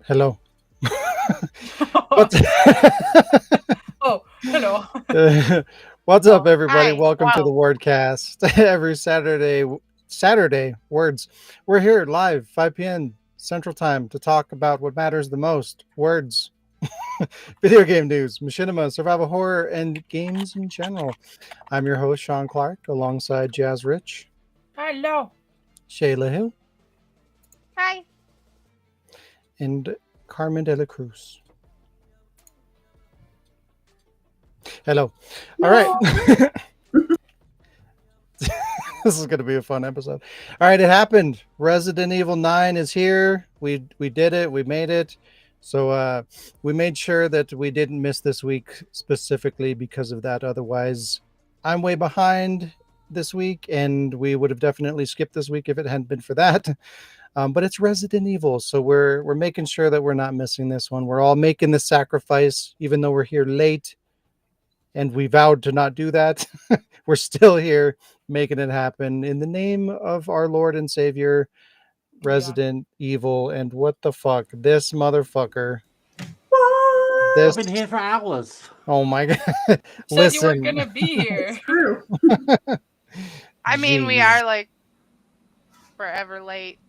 Hello. What's Oh, hello. What's up, everybody? Hi. Welcome to the Wow. Wardcast. Every Saturday words. We're here live, 5 p.m. Central Time, to talk about what matters the most: words, video game news, machinima, survival horror, and games in general. I'm your host, Sean Clark, alongside Jazz Rich, Hello. Shayla Hill, Hi. and Carmen de la Cruz. Hello. All right. No. This is going to be a fun episode. All right, it happened. Resident Evil 9 is here. We did it. We made it. So we made sure that we didn't miss this week specifically because of that. Otherwise, I'm way behind this week, and we would have definitely skipped this week if it hadn't been for that. But it's Resident Evil, so we're making sure that we're not missing this one. We're all making the sacrifice, even though we're here late, and we vowed to not do that. We're still here making it happen in the name of our Lord and Savior, Resident Evil. And what the fuck? This motherfucker. What? This. I've been here for hours. Oh my God. Said you weren't Listen. gonna be here. It's true. I mean, we Jeez. are like forever late.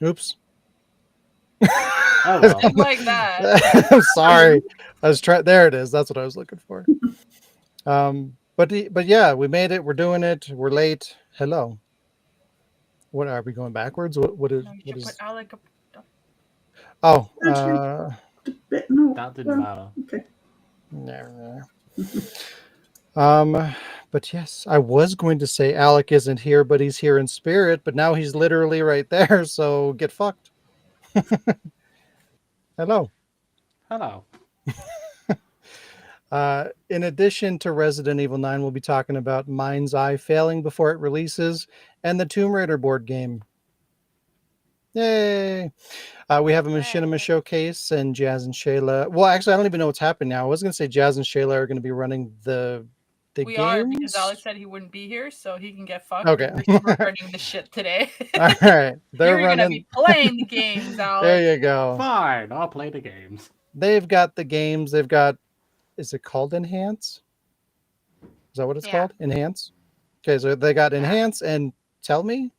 Oops. Oh well. Just like that. I'm sorry. I was trying. There it is. That's what I was looking for. But yeah, we made it. We're doing it. We're late. Hello. What are we going backwards? What is? No, you What should is? put Alec up. Oh. No. That didn't matter. Okay. Nah. But yes, I was going to say Alec isn't here, but he's here in spirit. But now he's literally right there. So get fucked. Hello. Hello. In addition to Resident Evil 9, we'll be talking about Mind's Eye failing before it releases and the Tomb Raider board game. Yay! We have a Machinima showcase, and Jazz and Shayla. Well, actually, I don't even know what's happening now. I was going to say Jazz and Shayla are going to be running the We games. are, because Alex said he wouldn't be here, so he can get fucked. Okay. We're running the shit today. All right, they're You're gonna running. be playing the games, Alex. There you go. Fine, I'll play the games. They've got the games. They've got. Is it called Enhance? Is that what it's Yeah. called? Enhance. Okay, so they got Enhance and Tell Me.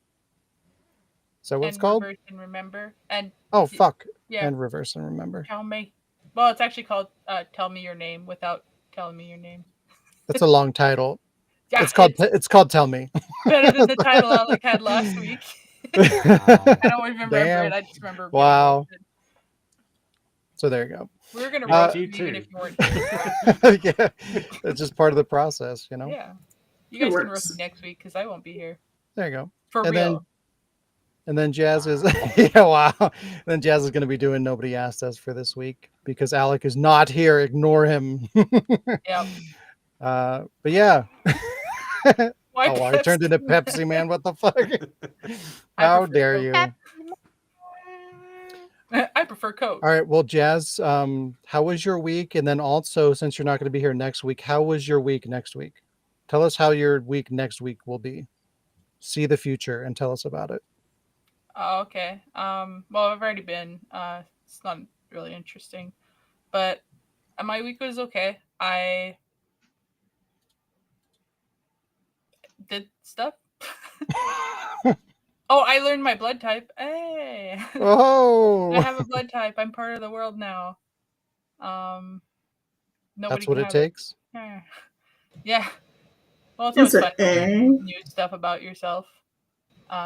Is that what it's And called? reverse and remember. And Oh fuck! yeah, And Reverse and Remember. tell me. Well, it's actually called "Tell Me Your Name" without telling me your name. That's a long title. Yeah, It's called Tell Me. better than the title Alec had last week. I don't even remember Damn. it. I just remember. Wow. So there you go. We were gonna Uh, roast you you even too. if you weren't here. Yeah, it's just part of the process, you know. Yeah, you It guys can works. roast me next week because I won't be here There you go. for And real. then Jazz is yeah, wow. Then Jazz is going to be doing Nobody Asked Us for this week because Alec is not here. Ignore him. Yep. But yeah. Why Oh, I turned into Pepsi Man. What the fuck? I How prefer dare Coke. you? I prefer Coke. All right. Well, Jazz, how was your week? And then also, since you're not going to be here next week, how was your week next week? Tell us how your week next week will be. See the future and tell us about it. Oh, okay. Well, I've already been. It's not really interesting, but my week was okay. I did stuff. Oh, I learned my blood type. Hey, I Oh, have a blood type. I'm part of the world now. Nobody that's what can it have takes. it. Yeah. Well, it's Is always fun it to A? learn new stuff about yourself.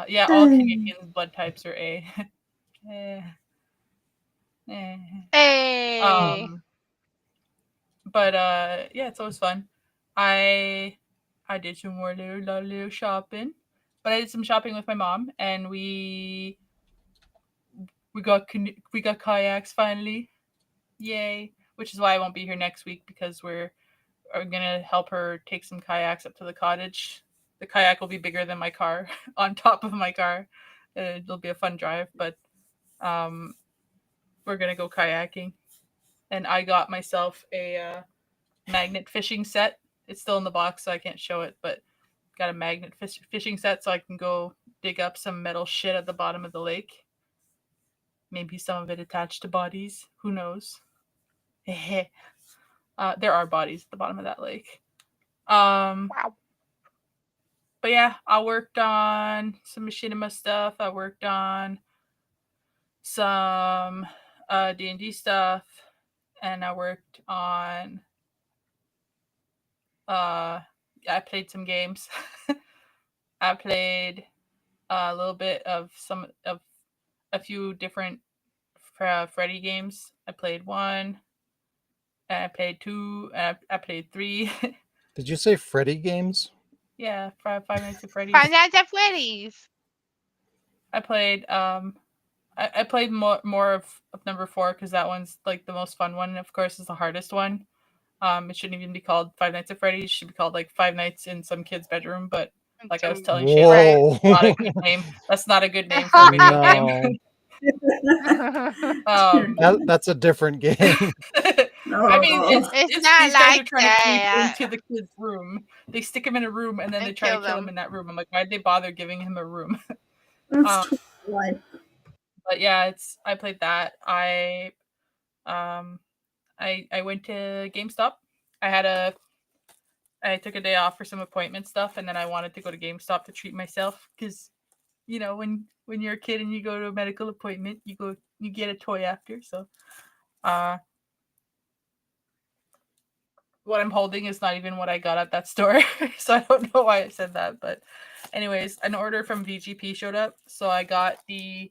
Yeah, all A. Canadians' blood types are A. Eh. Eh. Hey. But yeah, it's always fun. I did some more little shopping, but I did some shopping with my mom, and we got kayaks finally, yay! Which is why I won't be here next week because we're gonna help her take some kayaks up to the cottage. The kayak will be bigger than my car, on top of my car. It'll be a fun drive, but we're gonna go kayaking, and I got myself a magnet fishing set. It's still in the box, so I can't show it, but got a magnet fishing set so I can go dig up some metal shit at the bottom of the lake. maybe some of it attached to bodies. Who knows? There are bodies at the bottom of that lake. Wow. But yeah, I worked on some machinima stuff. I worked on some D&D stuff, and I worked on I played some games. I played a little bit of a few different Freddy games. I played 1, and I played 2, and I played 3. Did you say Freddy games? Yeah, Five Nights at Freddy's. Five Nights at Freddy's. I played I played more of number 4 because that one's like the most fun one, and of course is the hardest one. It shouldn't even be called Five Nights at Freddy's. It should be called like Five Nights in some kid's bedroom. But like I was telling Shayla, Whoa. not a good name. That's not a good name for a video game. That's a different game. I mean, It's it's not these guys like are trying to creep that. into the kid's room. They stick him in a room and then And they try to kill kill him them. in that room. I'm like, why'd they bother giving him a room? That's too life. But yeah, I played that. I went to GameStop. I took a day off for some appointment stuff, and then I wanted to go to GameStop to treat myself because, you know, when you're a kid and you go to a medical appointment, you get a toy after. So, what I'm holding is not even what I got at that store, so I don't know why I said that. But, anyways, an order from VGP showed up, so I got the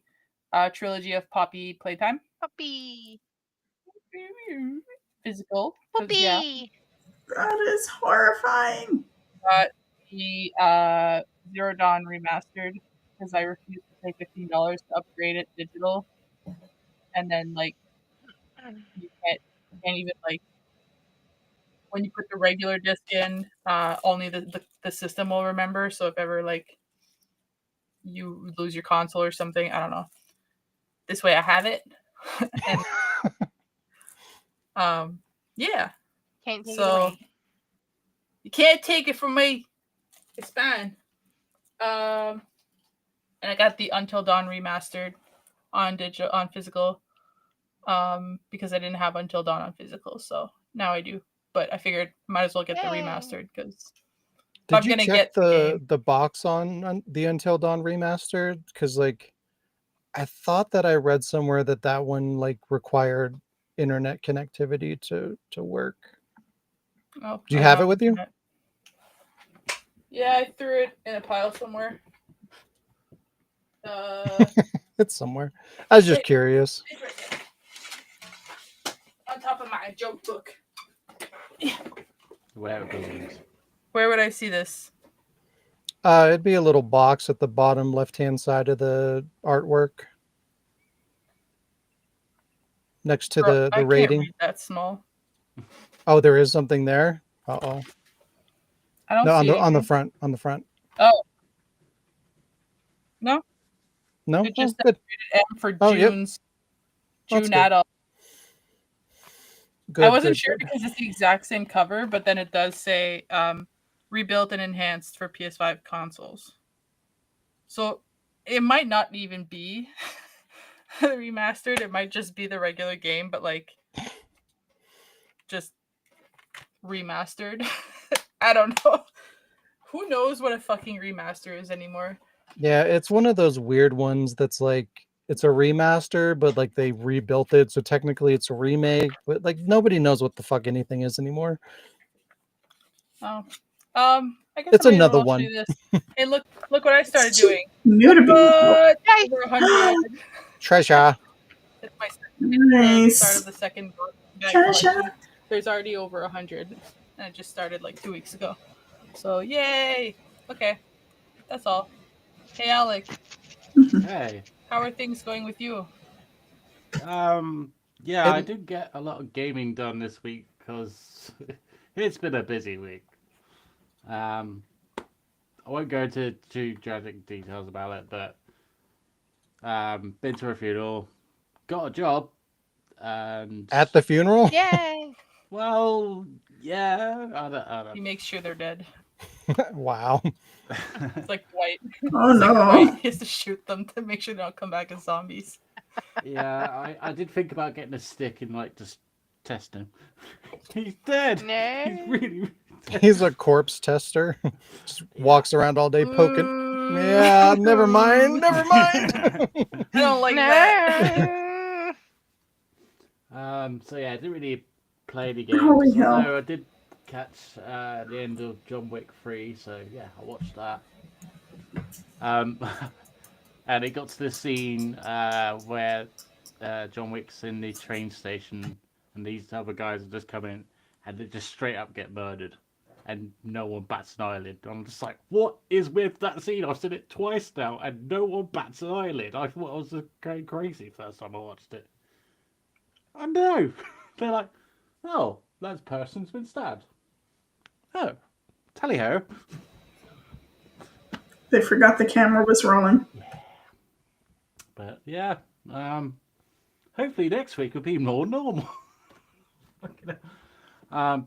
trilogy of Poppy Playtime. Puppy. Physical. Puppy. Yeah. That is horrifying. Got the Zero Dawn remastered because I refused to pay $15 to upgrade it digital, and then like you can't even like when you put the regular disc in, only the system will remember. So if ever like you lose your console or something, I don't know. This way I have it, and yeah. Can't take it So away. you can't take it from me. It's fine. And I got the Until Dawn remastered on physical, because I didn't have Until Dawn on physical, so now I do. But I figured might as well get the Yay. remastered because Did you check the box on the Until Dawn remastered? Because like, I thought that I read somewhere that one like required internet connectivity to work. Oh, Do you have it with you? Yeah, I threw it in a pile somewhere. It's somewhere. I was just curious. It's right there. On top of my joke book. Where it belongs. Where would I see this? It'd be a little box at the bottom left-hand side of the artwork, next to the I rating. can't read that small. Oh, there is something there. Uh-oh. I don't No, see on the anything. front. On the front. Oh. No? No? It just Oh, said good. rated M for Oh, yep. June's That's June good. adult. Good, I wasn't good, sure good. because it's the exact same cover, but then it does say rebuilt and enhanced for PS5 consoles. So it might not even be remastered. It might just be the regular game, but like just remastered. I don't know. Who knows what a fucking remaster is anymore? Yeah, it's one of those weird ones that's like it's a remaster, but like they rebuilt it, so technically it's a remake. But like nobody knows what the fuck anything is anymore. Oh, I guess It's I might as another well one. show you this. Hey, look what I started It's too doing. new to be. What? Nice. Over 100. Treasure. It's my the start of Nice. the second bag Treasure. collection. There's already over 100, and I just started like 2 weeks ago. So yay! Okay, that's all. Hey Alec, Hey. how are things going with you? Yeah, I It- did get a lot of gaming done this week because it's been a busy week. I won't go into too tragic details about it, but been to a funeral, got a job, and At the funeral? Yay. well, yeah, I don't. He makes sure they're dead. Wow. It's like White. Oh It's like no. White. He has to shoot them to make sure they don't come back as zombies. Yeah, I did think about getting a stick and like just test him. He's dead. No. He's really dead. He's a corpse tester. Just walks around all day poking. Ooh. Yeah, never mind. Never mind. I don't like that. So yeah, I didn't really play any games. Holy hell. Although I did catch the end of John Wick 3, so yeah, I watched that. And it got to the scene where John Wick's in the train station and these other guys are just coming and they just straight up get murdered. And no one bats an eyelid. I'm just like, what is with that scene? I've seen it twice now and no one bats an eyelid. I thought I was going crazy first time I watched it. I know. They're like, oh, that person's been stabbed. Oh, tally ho. They forgot the camera was rolling. But yeah, hopefully next week will be more normal. But I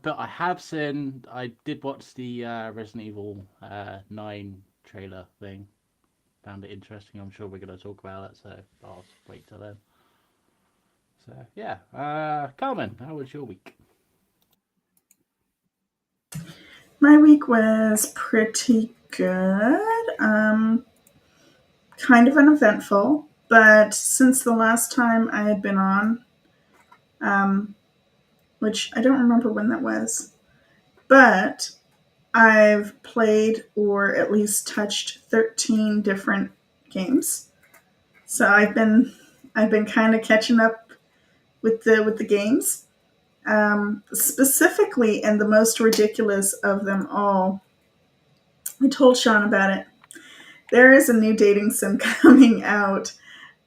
did watch the Resident Evil 9 trailer thing. Found it interesting. I'm sure we're going to talk about it, so I'll wait till then. So yeah, Carmen, how was your week? My week was pretty good. Kind of uneventful, but since the last time I had been on, which I don't remember when that was, but I've played or at least touched 13 different games. So I've been kind of catching up with the games. Specifically, and the most ridiculous of them all, I told Sean about it. There is a new dating sim coming out.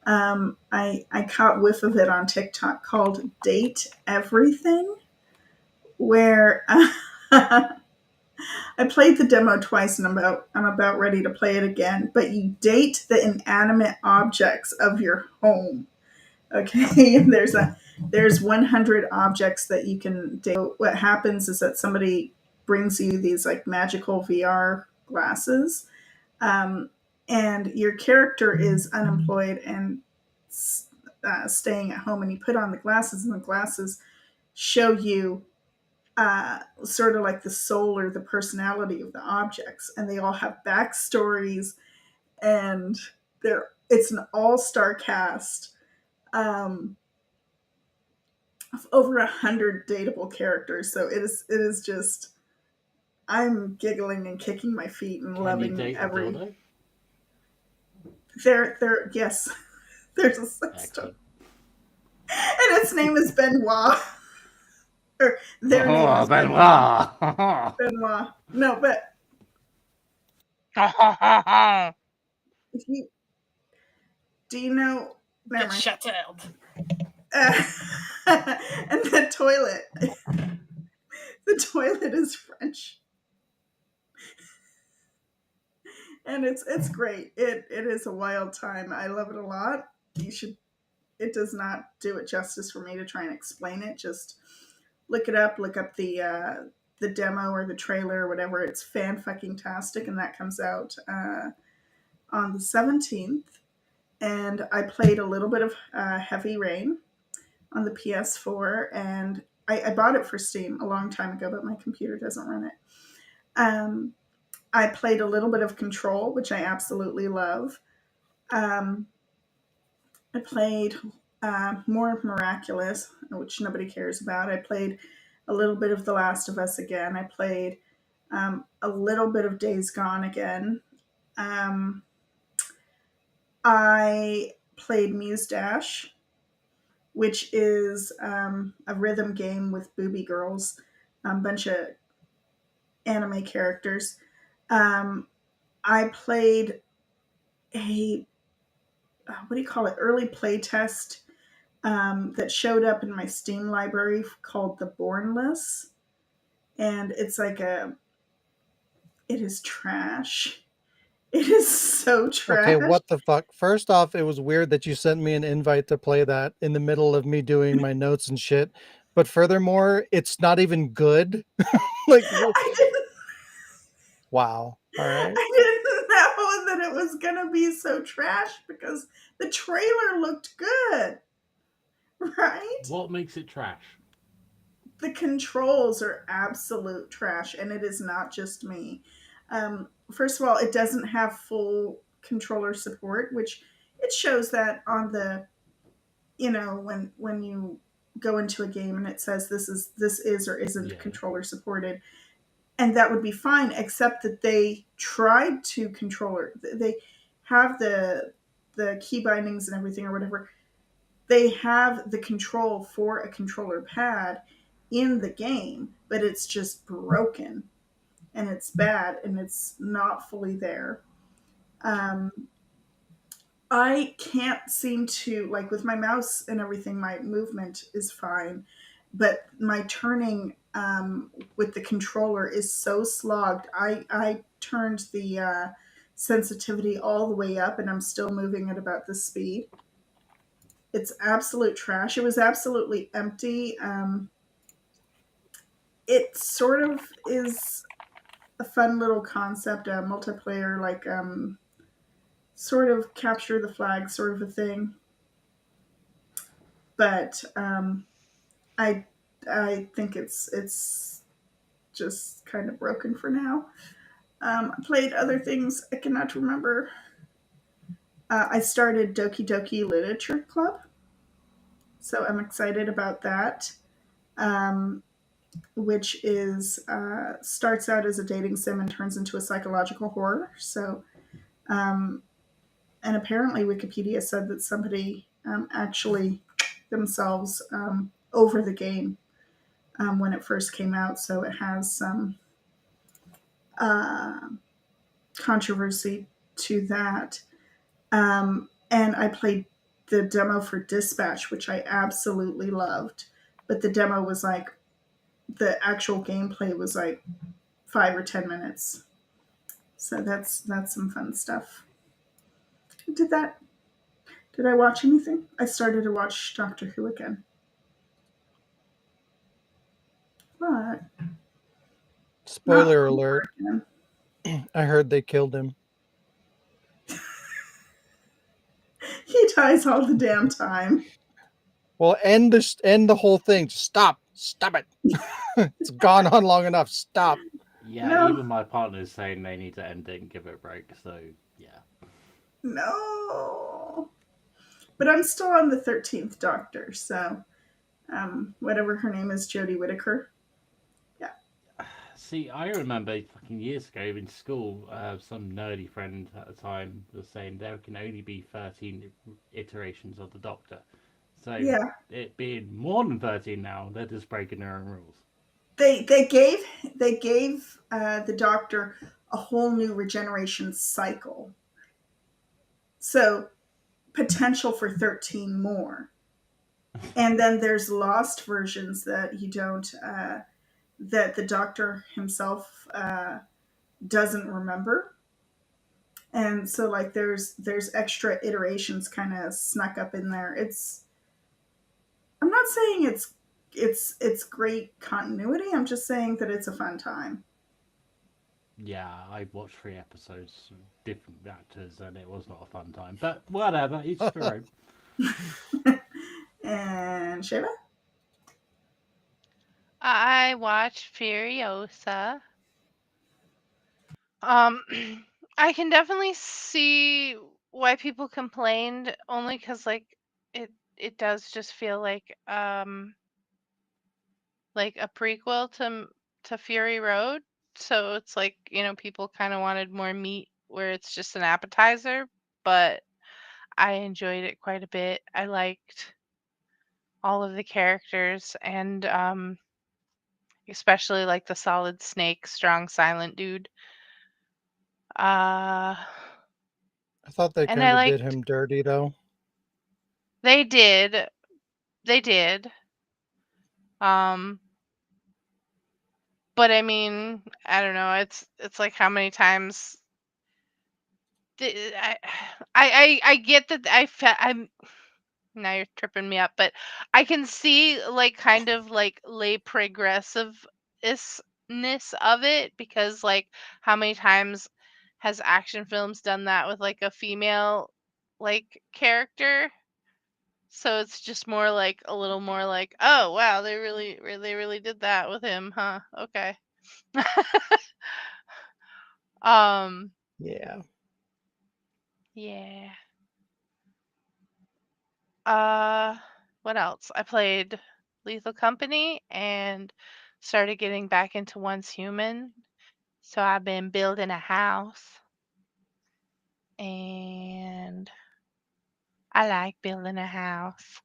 I caught whiff of it on TikTok called Date Everything, where I played the demo twice and I'm about ready to play it again. But you date the inanimate objects of your home. Okay, and there's 100 objects that you can date. What happens is that somebody brings you these like magical VR glasses, and your character is unemployed and staying at home, and you put on the glasses, and the glasses show you sort of like the soul or the personality of the objects, and they all have backstories, and it's an all-star cast of over 100 dateable characters. So it is just, I'm giggling and kicking my feet and loving every. There, yes, there's a sex toy, and its name is Benoit. Or their name is Benoit. Benoit. No, but if you do, you know? Get shut out. And the toilet is French, and it's great. It is a wild time. I love it a lot. You should. It does not do it justice for me to try and explain it. Just look it up. Look up the demo or the trailer or whatever. It's fan-fucking-tastic, and that comes out on the 17th. And I played a little bit of Heavy Rain on the PS4, and I bought it for Steam a long time ago, but my computer doesn't run it. I played a little bit of Control, which I absolutely love. I played more Miraculous, which nobody cares about. I played a little bit of The Last of Us again. I played a little bit of Days Gone again. I played Muse Dash, which is a rhythm game with booby girls, a bunch of anime characters. I played a, what do you call it, early play test that showed up in my Steam library called The Bornless. And it's like it is trash. It is so trash. Okay, what the fuck? First off, it was weird that you sent me an invite to play that in the middle of me doing my notes and shit. But furthermore, it's not even good. Like, I didn't, wow. All right. I didn't know that it was gonna be so trash because the trailer looked good, right? What makes it trash? The controls are absolute trash, and it is not just me. First of all, it doesn't have full controller support, which it shows that on the, when you go into a game and it says this is or isn't Yeah. controller supported, and that would be fine, except that they tried to controller. They have the key bindings and everything or whatever. They have the control for a controller pad in the game, but it's just broken and it's bad and it's not fully there. Um, I can't seem to, like, with my mouse and everything, my movement is fine, but my turning with the controller is so slogged. I turned the sensitivity all the way up and I'm still moving at about this speed. It's absolute trash. It was absolutely empty. It sort of is a fun little concept, a multiplayer, like sort of capture the flag sort of a thing. But I I think it's just kind of broken for now. I played other things I cannot remember. I started Doki Doki Literature Club, so I'm excited about that. Um, which is starts out as a dating sim and turns into a psychological horror. So, and apparently Wikipedia said that somebody actually themselves over the game when it first came out. So it has some uh, controversy to that. And I played the demo for Dispatch, which I absolutely loved. But the demo was like, the actual gameplay was like 5 or 10 minutes. So that's some fun stuff. Did that? Did I watch anything? I started to watch Doctor Who again. But Spoiler alert. again. I heard they killed him. He dies all the damn time. Well, end the whole thing. Just stop it. It's gone on long enough. Stop. Yeah, No. even my partner's saying they need to end it and give it a break. So yeah. No. But I'm still on the 13th Doctor, so whatever her name is, Jodie Whittaker. Yeah. See, I remember fucking years ago in school, some nerdy friend at the time was saying there can only be 13 iterations of the Doctor. So Yeah. it being more than 13 now, they're just breaking their own rules. They gave the Doctor a whole new regeneration cycle. So potential for 13 more. And then there's lost versions that you don't that the Doctor himself doesn't remember. And so like there's extra iterations kind of snuck up in there. I'm not saying it's great continuity. I'm just saying that it's a fun time. Yeah, I watched 3 episodes, different actors, and it was not a fun time. But whatever, each their own. And Shayla? I watched Furiosa. I can definitely see why people complained, only because like it does just feel like a prequel to Fury Road. So it's like, people kind of wanted more meat where it's just an appetizer, but I enjoyed it quite a bit. I liked all of the characters, and especially like the Solid Snake, strong silent dude. Uh I thought they and kind I of did liked him dirty, though. they did. They did. Um but I mean, I don't know. It's like how many times I I get that I'm now you're tripping me up, but I can see like kind of like lay progressive isness of it, because like how many times has action films done that with like a female like character. So it's just more like a little more like, oh wow, they really did that with him, huh? Okay. um Yeah. yeah. Uh what else? I played Lethal Company and started getting back into Once Human. So I've been building a house and I like building a house.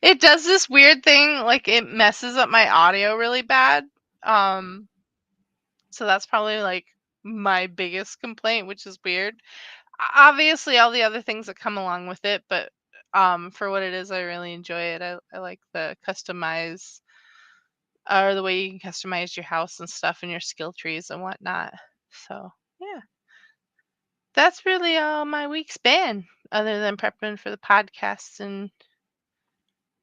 It does this weird thing, like it messes up my audio really bad. Um, so that's probably like my biggest complaint, which is weird. Obviously, all the other things that come along with it, but for what it is, I really enjoy it. I like the customize or the way you can customize your house and stuff and your skill trees and whatnot. So yeah, that's really all my week's been, other than prepping for the podcast and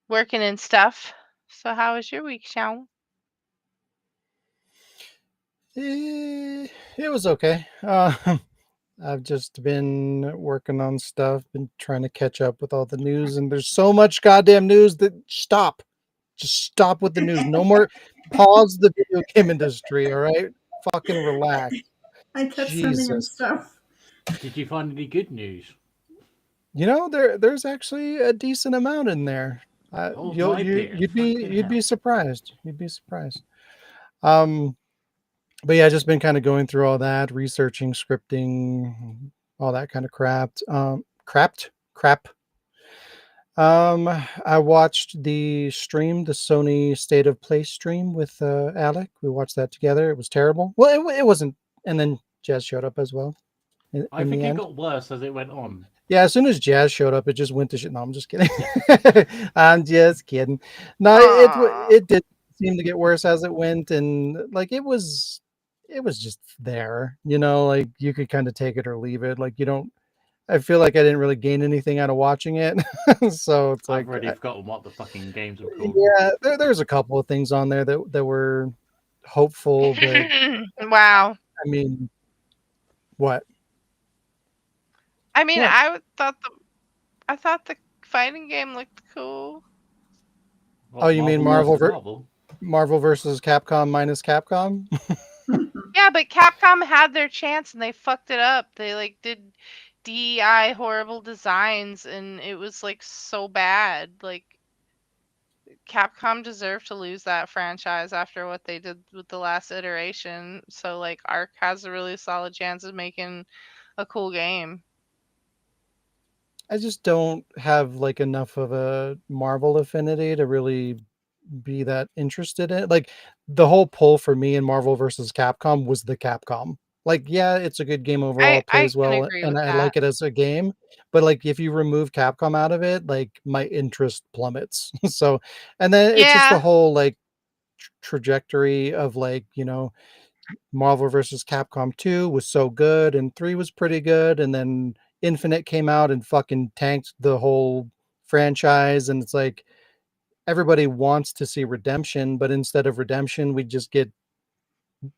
working and stuff. So how was your week, Sean? It was okay. I've just been working on stuff, been trying to catch up with all the news, and there's so much goddamn news that stop. Just stop with the news. No more. Pause the video game industry, all right? Fucking relax. I kept sending him Jesus. stuff. Did you find any good news? You know, there's actually a decent amount in there. Hold my beer. You'd Fucking be hell. surprised. You'd be surprised. Um, but yeah, just been kind of going through all that, researching, scripting, all that kind of crap. Crap. I watched the stream, the Sony State of Play stream with Alec. We watched that together. It was terrible. Well, it wasn't. And then Jazz showed up as well I in the think it end. got worse as it went on. Yeah, as soon as Jazz showed up, it just went to shit. No, I'm just kidding. Yeah. I'm just kidding. No, Aw. it did seem to get worse as it went, and like it was just there. You know, like you could kind of take it or leave it. Like you don't. I feel like I didn't really gain anything out of watching it, so it's I've like already forgotten what the fucking games were called. yeah, there's a couple of things on there that were hopeful, but Wow. I mean, what? I mean, What? I thought the fighting game looked cool. Oh, you mean versus Marvel? Marvel versus Capcom minus Capcom? Yeah, but Capcom had their chance and they fucked it up. They like did DEI horrible designs and it was like so bad. Like Capcom deserved to lose that franchise after what they did with the last iteration. So like Arc has a really solid chance of making a cool game. I just don't have like enough of a Marvel affinity to really be that interested in it. Like the whole pull for me in Marvel versus Capcom was the Capcom. Like, yeah, it's a good game overall, it I plays can well, agree and with I that. like it as a game. But like if you remove Capcom out of it, like my interest plummets. So and then it's just the Yeah. whole like trajectory of like, you know, Marvel versus Capcom 2 was so good and 3 was pretty good and then Infinite came out and fucking tanked the whole franchise and it's like everybody wants to see redemption but instead of redemption we just get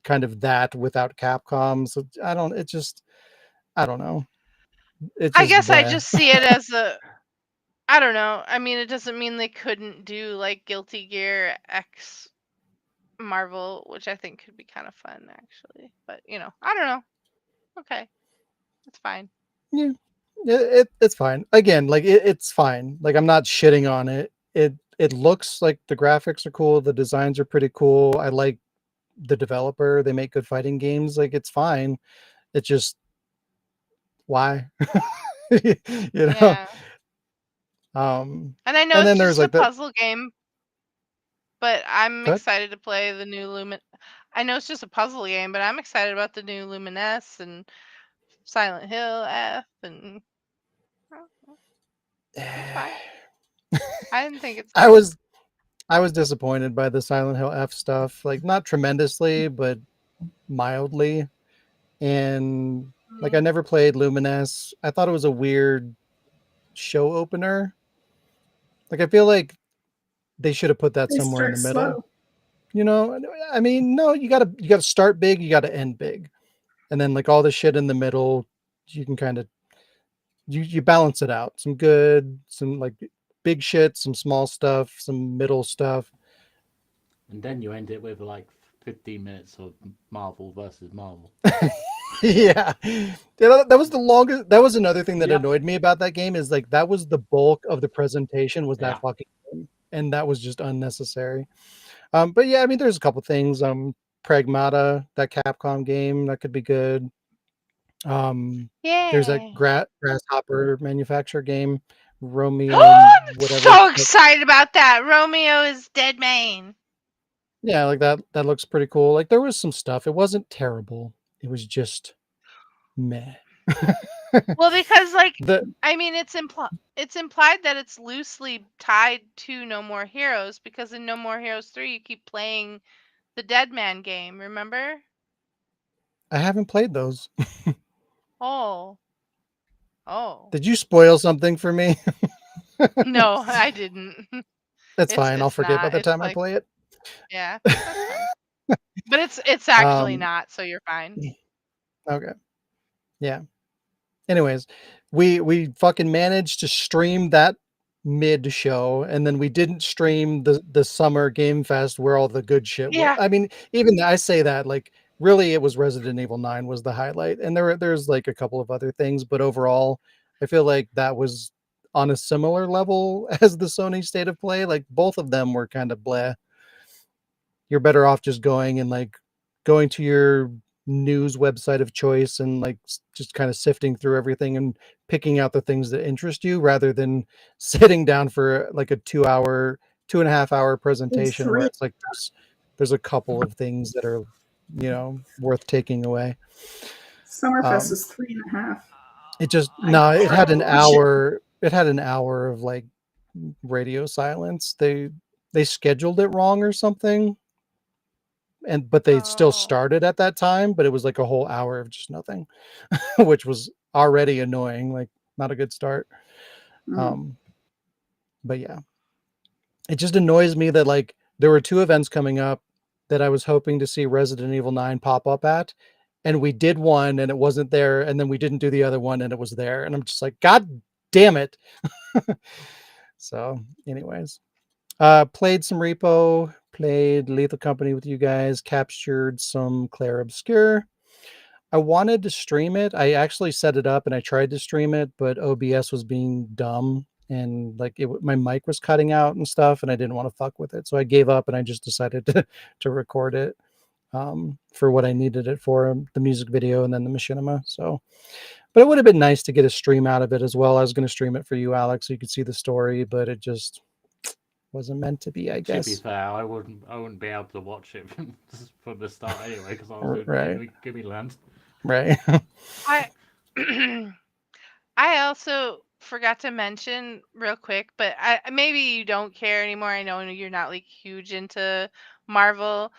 kind of that without Capcom. So I don't know. It's I just guess I blah. just see it as a I don't know. I mean, it doesn't mean they couldn't do like Guilty Gear X Marvel, which I think could be kind of fun actually. But, I don't know. Okay. It's fine. Yeah. It's fine. Again, like it's fine. Like I'm not shitting on it. It looks like the graphics are cool, the designs are pretty cool. I like the developer. They make good fighting games. Like it's fine. It's just why? you know. Yeah. Um And I know and it's then there's just a like that puzzle game, but I'm cut. excited to play the new Lumin. I know it's just a puzzle game, but I'm excited about the new Luminous and Silent Hill F and it's fine. I didn't think it I sucked. was I was disappointed by the Silent Hill F stuff. Like not tremendously, but mildly. And like I Mm. never played Luminous. I thought it was a weird show opener. Like I feel like they should have put that They somewhere in start the middle. slow. You know, I mean, no, you gotta start big, you gotta end big, and then like all the shit in the middle, you can kind of you balance it out. Some good, some like big shit, some small stuff, some middle stuff. And then you end it with like 15 minutes of Marvel versus Marvel. Yeah. That was the longest. That was another thing that Yep. annoyed me about that game is like that was the bulk of the presentation was that Yeah. fucking game, and that was just unnecessary. But yeah, I mean, there's a couple things. Pragmata, that Capcom game, that could be good. Um, there's that Yeah. grasshopper manufacturer game, Romeo, I'm whatever. so excited about that. Romeo is dead main. Yeah, like that. That looks pretty cool. Like there was some stuff. It wasn't terrible. It was just meh. Well, because the I mean, it's implied that it's loosely tied to No More Heroes because in No More Heroes 3 you keep playing the Dead Man game, remember? I haven't played those. Oh. Oh. Did you spoil something for me? No, I didn't. That's fine. I'll It's forget by not. the It's time I like, play it. yeah, that's fine. But it's actually Um, not, so you're fine. okay. Yeah. Anyways, we fucking managed to stream that mid show, and then we didn't stream the summer game fest where all the good shit was. Yeah. I mean, even I say that like really it was Resident Evil 9 was the highlight, and there's like a couple of other things, but overall, I feel like that was on a similar level as the Sony State of Play. Like both of them were kind of bleh. You're better off just going and like going to your news website of choice and like just kind of sifting through everything and picking out the things that interest you rather than sitting down for like a 2 hour 2.5 hour It's presentation where three. it's like there's a couple of things that are worth taking away. Summerfest um is 3.5. it just I no, it had an know. Shit. hour it had an hour of like radio silence. They scheduled it wrong or something, and but they still Oh. started at that time, but it was like a whole hour of just nothing, which was already annoying, like not a good start. Mm. um but yeah, it just annoys me that like there were two events coming up that I was hoping to see Resident Evil 9 pop up at, and we did one and it wasn't there, and then we didn't do the other one and it was there, and I'm just like, god damn it. So anyways, played some Repo, played Lethal Company with you guys, captured some Claire Obscure. I wanted to stream it. I actually set it up and I tried to stream it, but OBS was being dumb and like my mic was cutting out and stuff, and I didn't want to fuck with it. So I gave up and I just decided to record it for what I needed it for, the music video and then the machinima. So, but it would have been nice to get a stream out of it as well. I was going to stream it for you, Alex, so you could see the story, but it just wasn't meant to be, I To be guess. fair, I wouldn't be able to watch it from the start anyway because I was in Right. Gimme Land. Right. I I also forgot to mention real quick, but maybe you don't care anymore. I know you're not like huge into Marvel,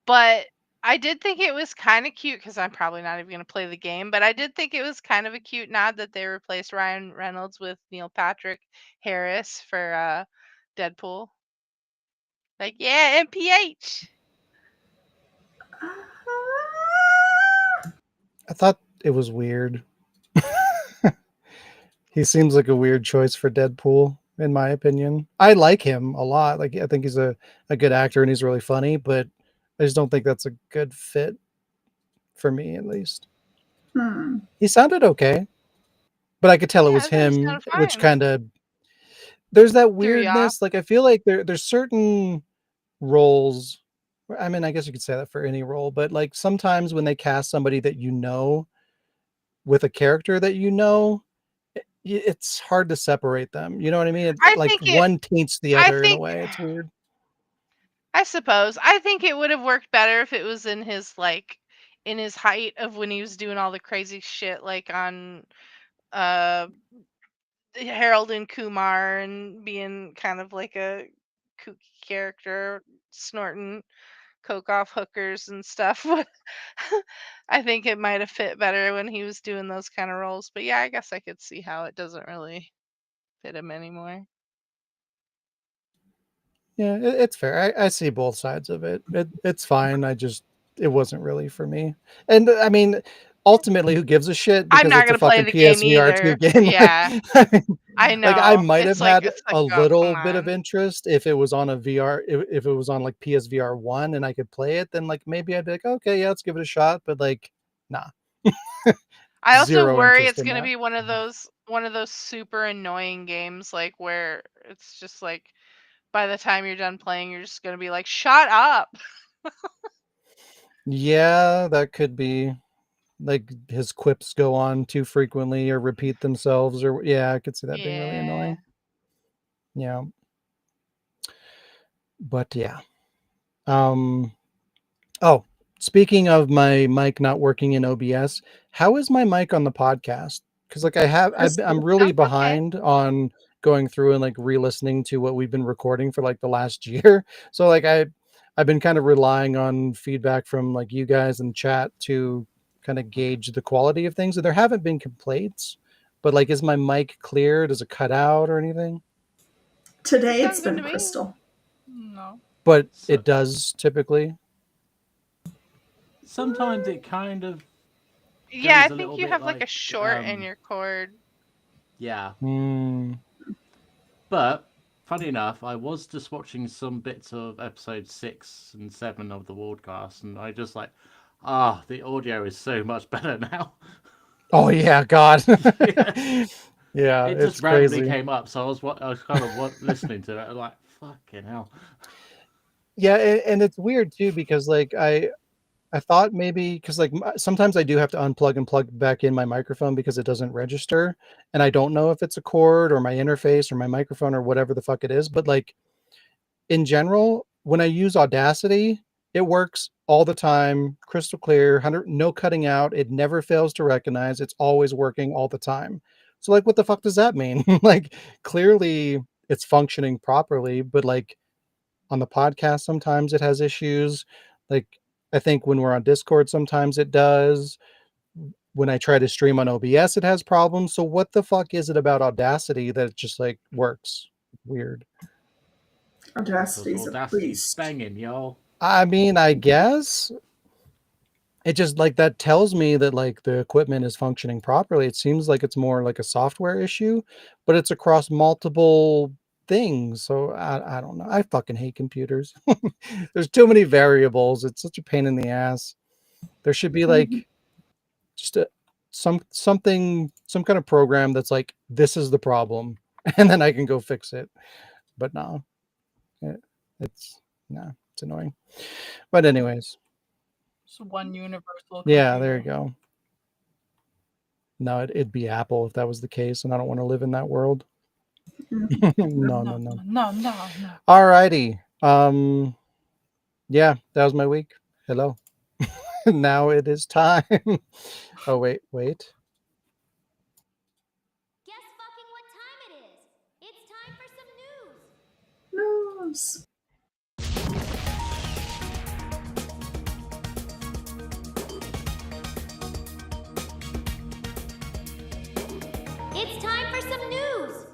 but I did think it was kind of cute because I'm probably not even going to play the game, but I did think it was kind of a cute nod that they replaced Ryan Reynolds with Neil Patrick Harris for Deadpool. Like, yeah, MPH. I thought it was weird. He seems like a weird choice for Deadpool, in my opinion. I like him a lot. Like I think he's a good actor and he's really funny, but I just don't think that's a good fit for me, at least. Hmm. He sounded okay, but I could tell it Yeah, was I thought he him, sounded which fine. kind of there's that Threw you off. weirdness. Like I feel like there's certain roles. I mean, I guess you could say that for any role, but like sometimes when they cast somebody that you know with a character that you know, it's hard to separate them. You know what I mean? I Like think it. one taints the I other in a think. way. It's weird. I suppose. I think it would have worked better if it was in his height of when he was doing all the crazy shit like on uh Harold and Kumar and being kind of like a kooky character snorting coke off hookers and stuff. I think it might have fit better when he was doing those kind of roles. But yeah, I guess I could see how it doesn't really fit him anymore. Yeah, it's fair. I see both sides of it. It's fine. It wasn't really for me. And I mean, ultimately, who gives a shit? I'm Because not it's a gonna play fucking the game PSVR 2 either. game. Yeah, I mean, I like I know. might have had It's like, a oh, come little bit of on. interest if it was on a VR, if it was on like PSVR 1 and I could play it, then like maybe I'd be like, okay, yeah, let's give it a shot. But like, nah, I also zero worry interest it's in gonna that. be one of those super annoying games, like where it's just like by the time you're done playing, you're just gonna be like, shut up. Yeah, that could be. Like his quips go on too frequently or repeat themselves, or yeah, I could see that being really Yeah. annoying. Yeah, but yeah. Um. Oh, speaking of my mic not working in OBS, how is my mic on the podcast? Because like I'm really Sounds okay. behind on going through and like re-listening to what we've been recording for like the last year. So like I've been kind of relying on feedback from like you guys in chat to kind of gauge the quality of things. And there haven't been complaints, but like, is my mic clear? Does it cut out or anything? Today Sounds it's good been to me. crystal. No. But So it does typically. sometimes it kind of Yeah, I goes a think little you bit have like a like short in your cord. yeah. Hmm. But funny enough, I was just watching some bits of episode 6 and 7 of the Wardcast, and I just like, the audio is so much better now. Oh yeah, God. Yeah. Yeah, It just it's randomly crazy. came up, so I was kind of listening to it, like fucking hell. Yeah, and it's weird too because like I thought maybe because like sometimes I do have to unplug and plug back in my microphone because it doesn't register, and I don't know if it's a cord or my interface or my microphone or whatever the fuck it is. But like in general, when I use Audacity, it works all the time, crystal clear, 100, no cutting out. It never fails to recognize. It's always working all the time. So like, what the fuck does that mean? Like, clearly it's functioning properly, but like on the podcast, sometimes it has issues. Like, I think when we're on Discord, sometimes it does. When I try to stream on OBS, it has problems. So what the fuck is it about Audacity that it just like works? Weird. Because Audacity's a Audacity's beast. banging, y'all. I mean, I guess it just like that tells me that like the equipment is functioning properly. It seems like it's more like a software issue, but it's across multiple things. So I don't know. I fucking hate computers. There's too many variables. It's such a pain in the ass. There should be Mhm. like just some kind of program that's like this is the problem, and then I can go fix it. But no, it, it's no, it's annoying. But anyways, Just one universal yeah, there you computer. go. No, it'd be Apple if that was the case, and I don't want to live in that world. Mhm. No, no, No, no. no, no, no. All righty. Yeah, that was my week. Hello. Now it is time. Oh, wait. Guess fucking what time it is. It's time for some news. News. It's time for some news.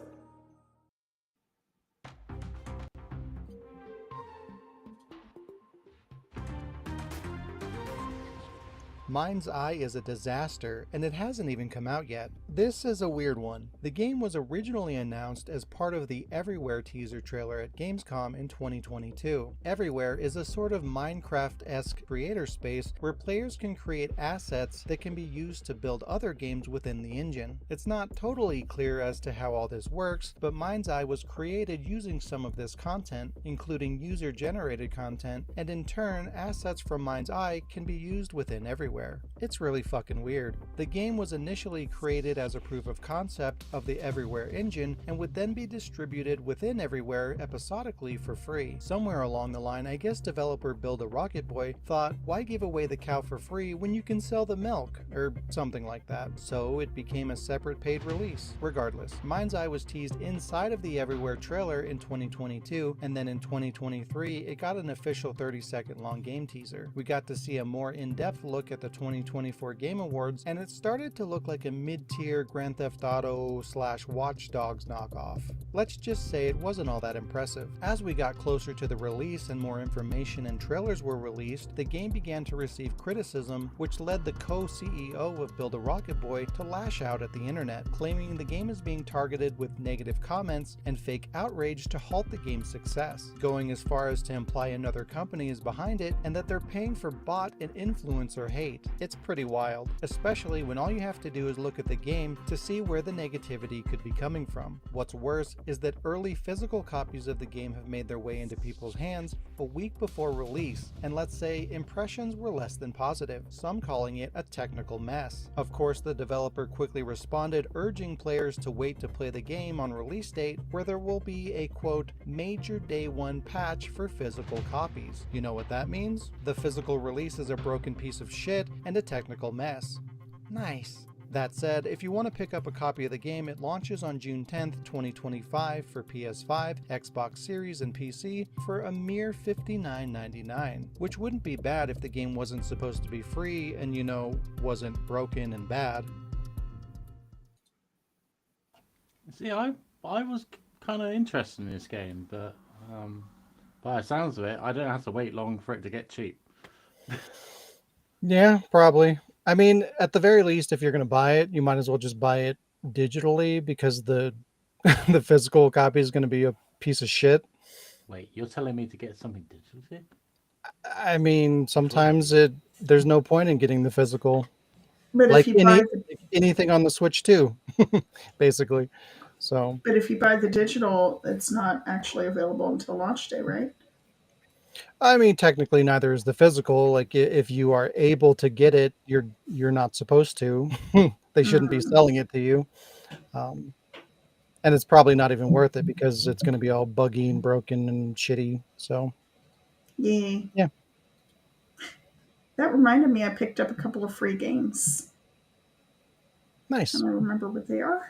Mind's Eye is a disaster, and it hasn't even come out yet. This is a weird one. The game was originally announced as part of the Everywhere teaser trailer at Gamescom in 2022. Everywhere is a sort of Minecraft-esque creator space where players can create assets that can be used to build other games within the engine. It's not totally clear as to how all this works, but Mind's Eye was created using some of this content, including user-generated content, and in turn, assets from Mind's Eye can be used within Everywhere. It's really fucking weird. The game was initially created as a proof of concept of the Everywhere engine and would then be distributed within Everywhere episodically for free. Somewhere along the line, I guess developer Build a Rocket Boy thought, why give away the cow for free when you can sell the milk? Or something like that. So it became a separate paid release. Regardless, Mind's Eye was teased inside of the Everywhere trailer in 2022, and then in 2023, it got an official 30-second long game teaser. We got to see a more in-depth look at the 2024 Game Awards, and it started to look like a mid-tier Grand Theft Auto / Watch Dogs knockoff. Let's just say it wasn't all that impressive. As we got closer to the release and more information and trailers were released, the game began to receive criticism, which led the co-CEO of Build a Rocket Boy to lash out at the internet, claiming the game is being targeted with negative comments and fake outrage to halt the game's success, going as far as to imply another company is behind it and that they're paying for bot and influencer hate. It's pretty wild, especially when all you have to do is look at the game to see where the negativity could be coming from. What's worse is that early physical copies of the game have made their way into people's hands a week before release, and let's say impressions were less than positive, some calling it a technical mess. Of course, the developer quickly responded, urging players to wait to play the game on release date, where there will be a quote, major day one patch for physical copies. You know what that means? The physical release is a broken piece of shit and a technical mess. Nice. That said, if you want to pick up a copy of the game, it launches on June 10th, 2025 for PS5, Xbox Series, and PC for a mere $59.99, which wouldn't be bad if the game wasn't supposed to be free and, you know, wasn't broken and bad. See, I was kind of interested in this game, but by the sounds of it, I don't have to wait long for it to get cheap. Yeah, probably. I mean, at the very least, if you're going to buy it, you might as well just buy it digitally, because the the physical copy is going to be a piece of shit. Wait, you're telling me to get something digitally? I mean, sometimes there's no point in getting the physical. But Like if you buy anything on the Switch too, basically. So, but if you buy the digital, it's not actually available until launch day, right? I mean, technically, neither is the physical. Like, if you are able to get it, you're not supposed to. They shouldn't be selling it to you, and it's probably not even worth it because it's going to be all buggy and broken and shitty. So, Yeah. That reminded me, I picked up a couple of free games. nice. I don't remember what they are.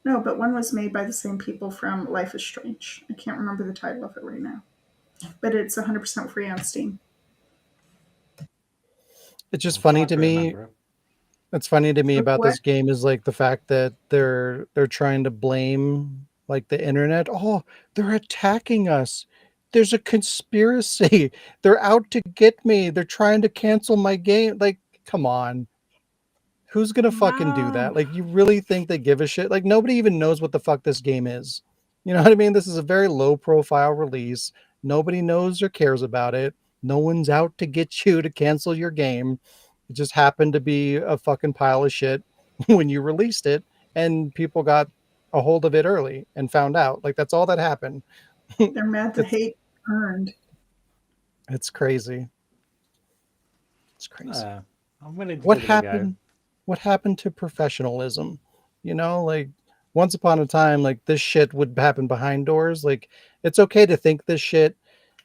No, but one was made by the same people from Life is Strange. I can't remember the title of it right now, but it's 100% free on Steam. It's just funny to me. It's funny to me about this game is like the fact that they're trying to blame like the internet. Oh, they're attacking us. There's a conspiracy. They're out to get me. They're trying to cancel my game. Like, come on. Who's gonna fucking do that? Like, you really think they give a shit? Like, nobody even knows what the fuck this game is. You know what I mean? This is a very low profile release. Nobody knows or cares about it. No one's out to get you to cancel your game. It just happened to be a fucking pile of shit when you released it, and people got a hold of it early and found out. Like, that's all that happened. They're mad the hate earned. It's crazy. It's crazy. I'm willing to What give it a go. happened? What happened to professionalism? You know, like once upon a time, like this shit would happen behind doors. Like, it's okay to think this shit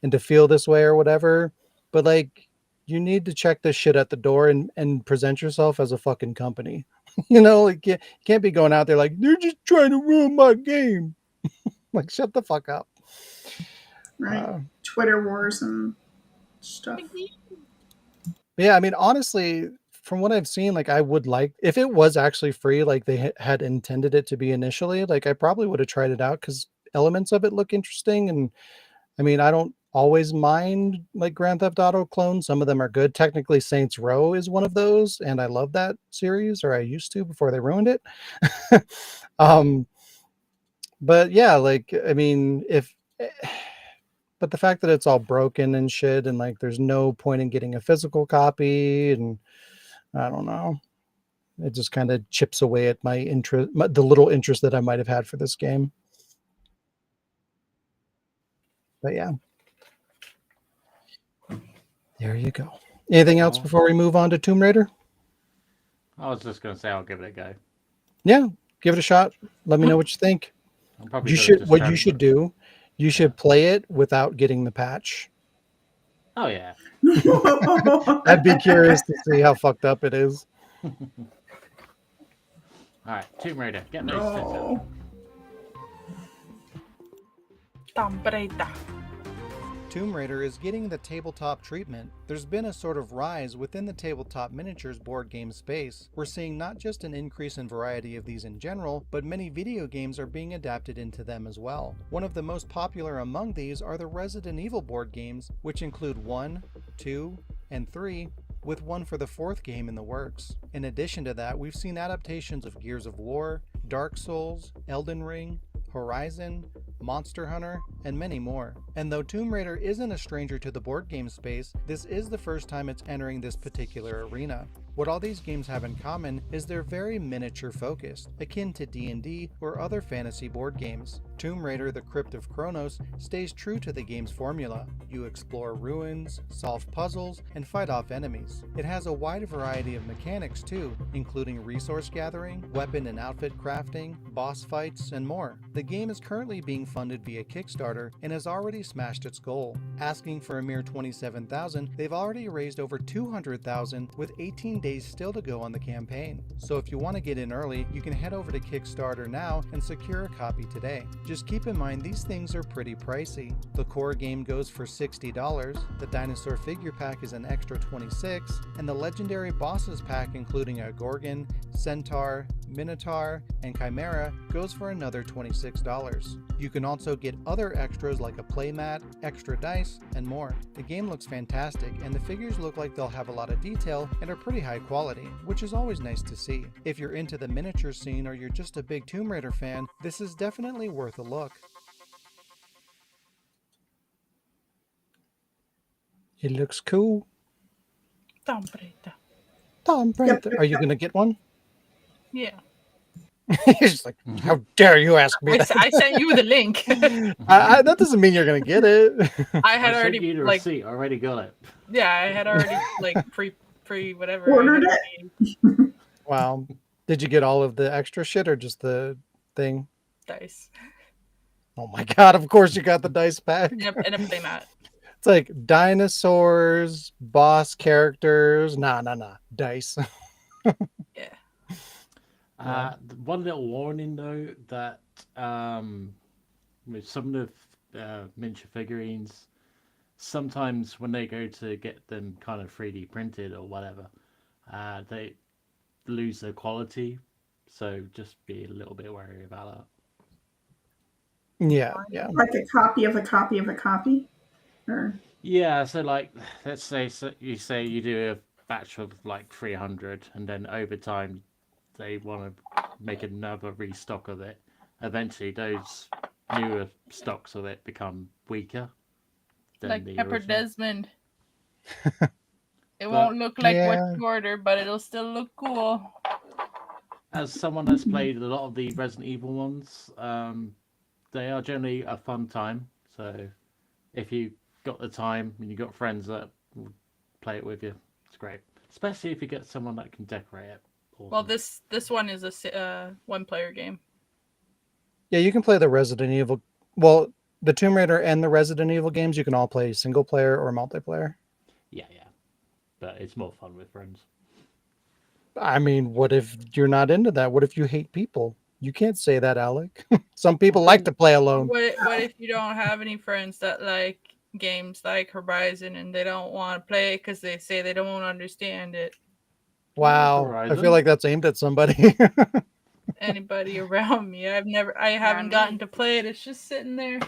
and to feel this way or whatever, but like you need to check this shit at the door and present yourself as a fucking company. You know, like you can't be going out there like they're just trying to ruin my game. Like, shut the fuck up. Right. Twitter wars and stuff. Yeah, I mean, honestly, from what I've seen, like I would like if it was actually free, like they had intended it to be initially. Like I probably would have tried it out because elements of it look interesting, and I mean, I don't always mind like Grand Theft Auto clones. Some of them are good. Technically, Saints Row is one of those, and I love that series, or I used to before they ruined it. But yeah, like I mean, but the fact that it's all broken and shit, and like there's no point in getting a physical copy, and I don't know, it just kind of chips away at my interest, the little interest that I might have had for this game. But yeah, there you go. Anything else before we move on to Tomb Raider? I was just going to say I'll give it a go. Yeah, give it a shot. Let me know what you think. You should. What you should do, you should play it without getting the patch. Oh yeah. I'd be curious to see how fucked up it is. All right, Tomb Raider, get those Tomb Raider. Tomb Raider is getting the tabletop treatment, there's been a sort of rise within the tabletop miniatures board game space. We're seeing not just an increase in variety of these in general, but many video games are being adapted into them as well. One of the most popular among these are the Resident Evil board games, which include 1, 2, and 3, with one for the 4th game in the works. In addition to that, we've seen adaptations of Gears of War, Dark Souls, Elden Ring, Horizon, Monster Hunter, and many more. And though Tomb Raider isn't a stranger to the board game space, this is the first time it's entering this particular arena. What all these games have in common is they're very miniature focused, akin to D&D or other fantasy board games. Tomb Raider: The Crypt of Kronos stays true to the game's formula. You explore ruins, solve puzzles, and fight off enemies. It has a wide variety of mechanics too, including resource gathering, weapon and outfit crafting, boss fights, and more. The game is currently being funded via Kickstarter and has already smashed its goal. Asking for a mere $27,000, they've already raised over $200,000 with 18 days still to go on the campaign. So if you want to get in early, you can head over to Kickstarter now and secure a copy today. Just keep in mind these things are pretty pricey. The core game goes for $60, the dinosaur figure pack is an extra $26, and the legendary bosses pack including a Gorgon, Centaur, Minotaur, and Chimera goes for another $26. You can also get other extras like a playmat, extra dice, and more. The game looks fantastic, and the figures look like they'll have a lot of detail and are pretty high quality, which is always nice to see. If you're into the miniature scene or you're just a big Tomb Raider fan, this is definitely worth a look. It looks cool. Tomb Raider. Tomb Raider. Are you going to get one? Yeah. He's like, how dare you ask me that? I sent you the link. That doesn't mean you're going to get it. I had I already sent you the like receipt. Already got it. yeah, I had already like pre whatever. Ordered it. Wow. Did you get all of the extra shit or just the thing? Dice. Oh my god, of course you got the dice pack. And a playmat. It's like dinosaurs, boss characters. Nah. Dice. Yeah. One little warning though, that with some of the miniature figurines, sometimes when they go to get them kind of 3D printed or whatever, they lose their quality. So just be a little bit wary about that. Yeah. Like a copy of a copy of a copy? Or Yeah, so like, let's say you do a batch of like 300, and then over time they want to make another restock of it. Eventually, those newer stocks of it become weaker than Like the Pepper original. Desmond. It won't look like Yeah. what you order, but it'll still look cool. As someone that's played a lot of the Resident Evil ones, they are generally a fun time. So if you got the time and you got friends that will play it with you, it's great. Especially if you get someone that can decorate it. Awesome. Well, this one is a one-player game. Yeah, you can play the Resident Evil. Well, the Tomb Raider and the Resident Evil games, you can all play single player or multiplayer. Yeah. But it's more fun with friends. I mean, what if you're not into that? What if you hate people? You can't say that, Alec. Some people like to play alone. What if you don't have any friends that like games like Horizon and they don't want to play it because they say they don't understand it? Wow. Horizon? I feel like that's aimed at somebody. Anybody around me? I haven't gotten to play it. It's just sitting there.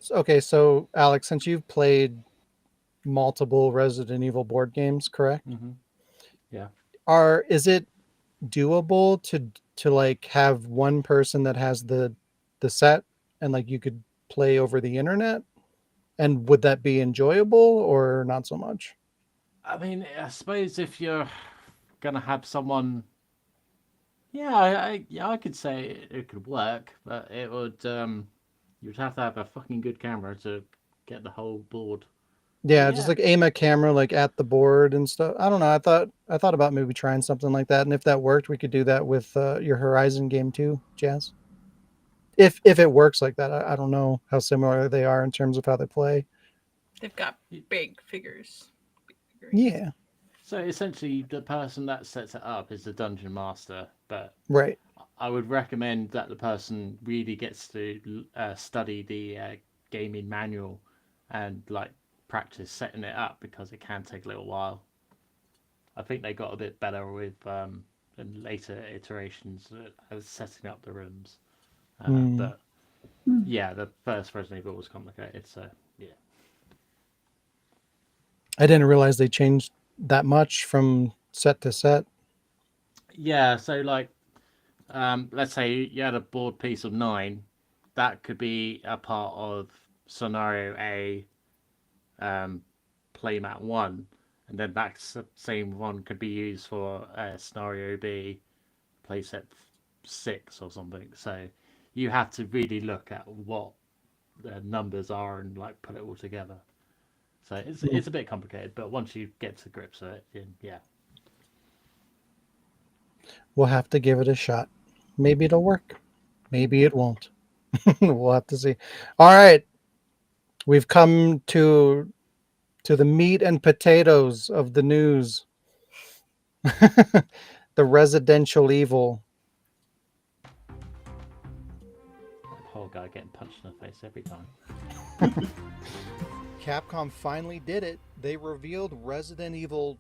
Okay, so Alex, since you've played multiple Resident Evil board games, correct? Mm-hmm. Yeah. Is it doable to like have one person that has the set and like you could play over the internet? And would that be enjoyable or not so much? I mean, I suppose if you're gonna have someone, I could say it could work, but it would you'd have to have a fucking good camera to get the whole board. Yeah, just like aim a camera like at the board and stuff. I don't know. I thought about maybe trying something like that, and if that worked, we could do that with your Horizon game too, Jazz. If it works like that, I don't know how similar they are in terms of how they play. They've got big figures. Yeah. So essentially, the person that sets it up is the dungeon master, but right. I would recommend that the person really gets to study the gaming manual and like practice setting it up because it can take a little while. I think they got a bit better with in later iterations setting up the rooms. But yeah, the first Resident Evil was complicated, so yeah. I didn't realize they changed that much from set to set. Yeah, so like, let's say you had a board piece of 9, that could be a part of scenario A, playmat 1, and then that same one could be used for scenario B, playset 6 or something. So you have to really look at what the numbers are and like put it all together. So it's a bit complicated, but once you get to grips with it, then yeah. We'll have to give it a shot. Maybe it'll work. Maybe it won't. We'll have to see. All right. We've come to the meat and potatoes of the news. The residential evil. That poor guy getting punched in the face every time. Capcom finally did it. They revealed Resident Evil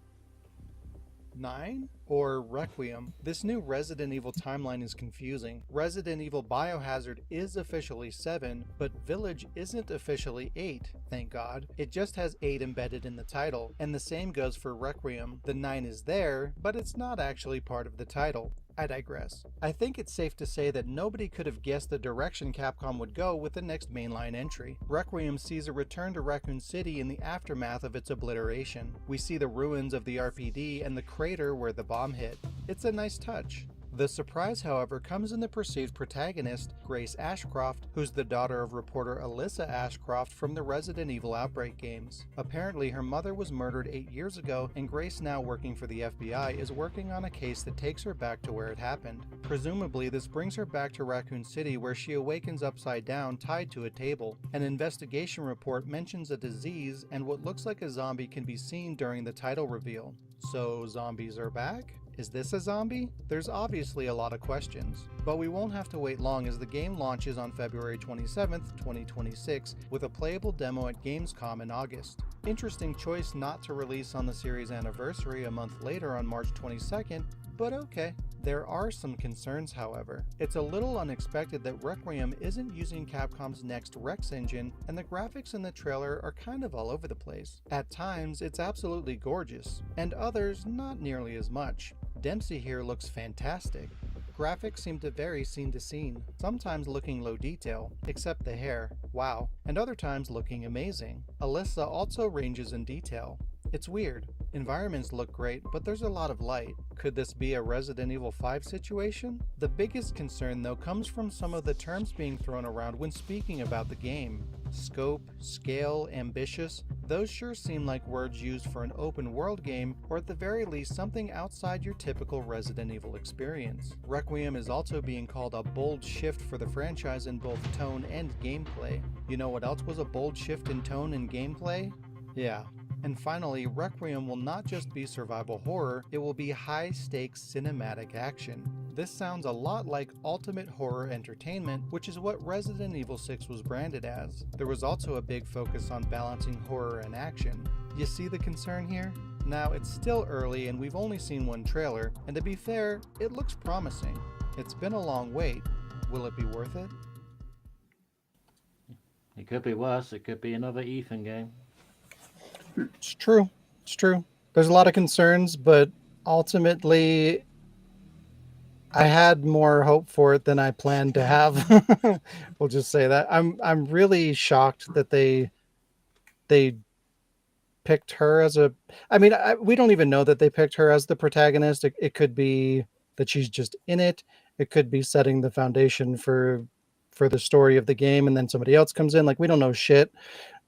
9 or Requiem. This new Resident Evil timeline is confusing. Resident Evil Biohazard is officially 7, but Village isn't officially 8, thank God. It just has 8 embedded in the title, and the same goes for Requiem. The 9 is there, but it's not actually part of the title. I digress. I think it's safe to say that nobody could have guessed the direction Capcom would go with the next mainline entry. Requiem sees a return to Raccoon City in the aftermath of its obliteration. We see the ruins of the RPD and the crater where the bomb hit. It's a nice touch. The surprise, however, comes in the perceived protagonist, Grace Ashcroft, who's the daughter of reporter Alyssa Ashcroft from the Resident Evil Outbreak games. Apparently, her mother was murdered 8 years ago, and Grace, now working for the FBI, is working on a case that takes her back to where it happened. Presumably, this brings her back to Raccoon City, where she awakens upside down, tied to a table. An investigation report mentions a disease, and what looks like a zombie can be seen during the title reveal. So, zombies are back? Is this a zombie? There's obviously a lot of questions, but we won't have to wait long as the game launches on February 27th, 2026, with a playable demo at Gamescom in August. Interesting choice not to release on the series' anniversary a month later on March 22nd, but okay. There are some concerns, however. It's a little unexpected that Requiem isn't using Capcom's next Rex engine, and the graphics in the trailer are kind of all over the place. At times, it's absolutely gorgeous, and others not nearly as much. Dempsey here looks fantastic. Graphics seem to vary scene to scene, sometimes looking low detail, except the hair, wow, and other times looking amazing. Alyssa also ranges in detail. It's weird. Environments look great, but there's a lot of light. Could this be a Resident Evil 5 situation? The biggest concern, though, comes from some of the terms being thrown around when speaking about the game. Scope, scale, ambitious, those sure seem like words used for an open world game, or at the very least something outside your typical Resident Evil experience. Requiem is also being called a bold shift for the franchise in both tone and gameplay. You know what else was a bold shift in tone and gameplay? Yeah. And finally, Requiem will not just be survival horror, it will be high-stakes cinematic action. This sounds a lot like ultimate horror entertainment, which is what Resident Evil 6 was branded as. There was also a big focus on balancing horror and action. You see the concern here? Now, it's still early and we've only seen one trailer, and to be fair, it looks promising. It's been a long wait. Will it be worth it? It could be worse. It could be another Ethan game. It's true. It's true. There's a lot of concerns, but ultimately, I had more hope for it than I planned to have. We'll just say that. I'm really shocked that they picked her as a. I mean, we don't even know that they picked her as the protagonist. It could be that she's just in it. It could be setting the foundation for the story of the game, and then somebody else comes in. Like, we don't know shit.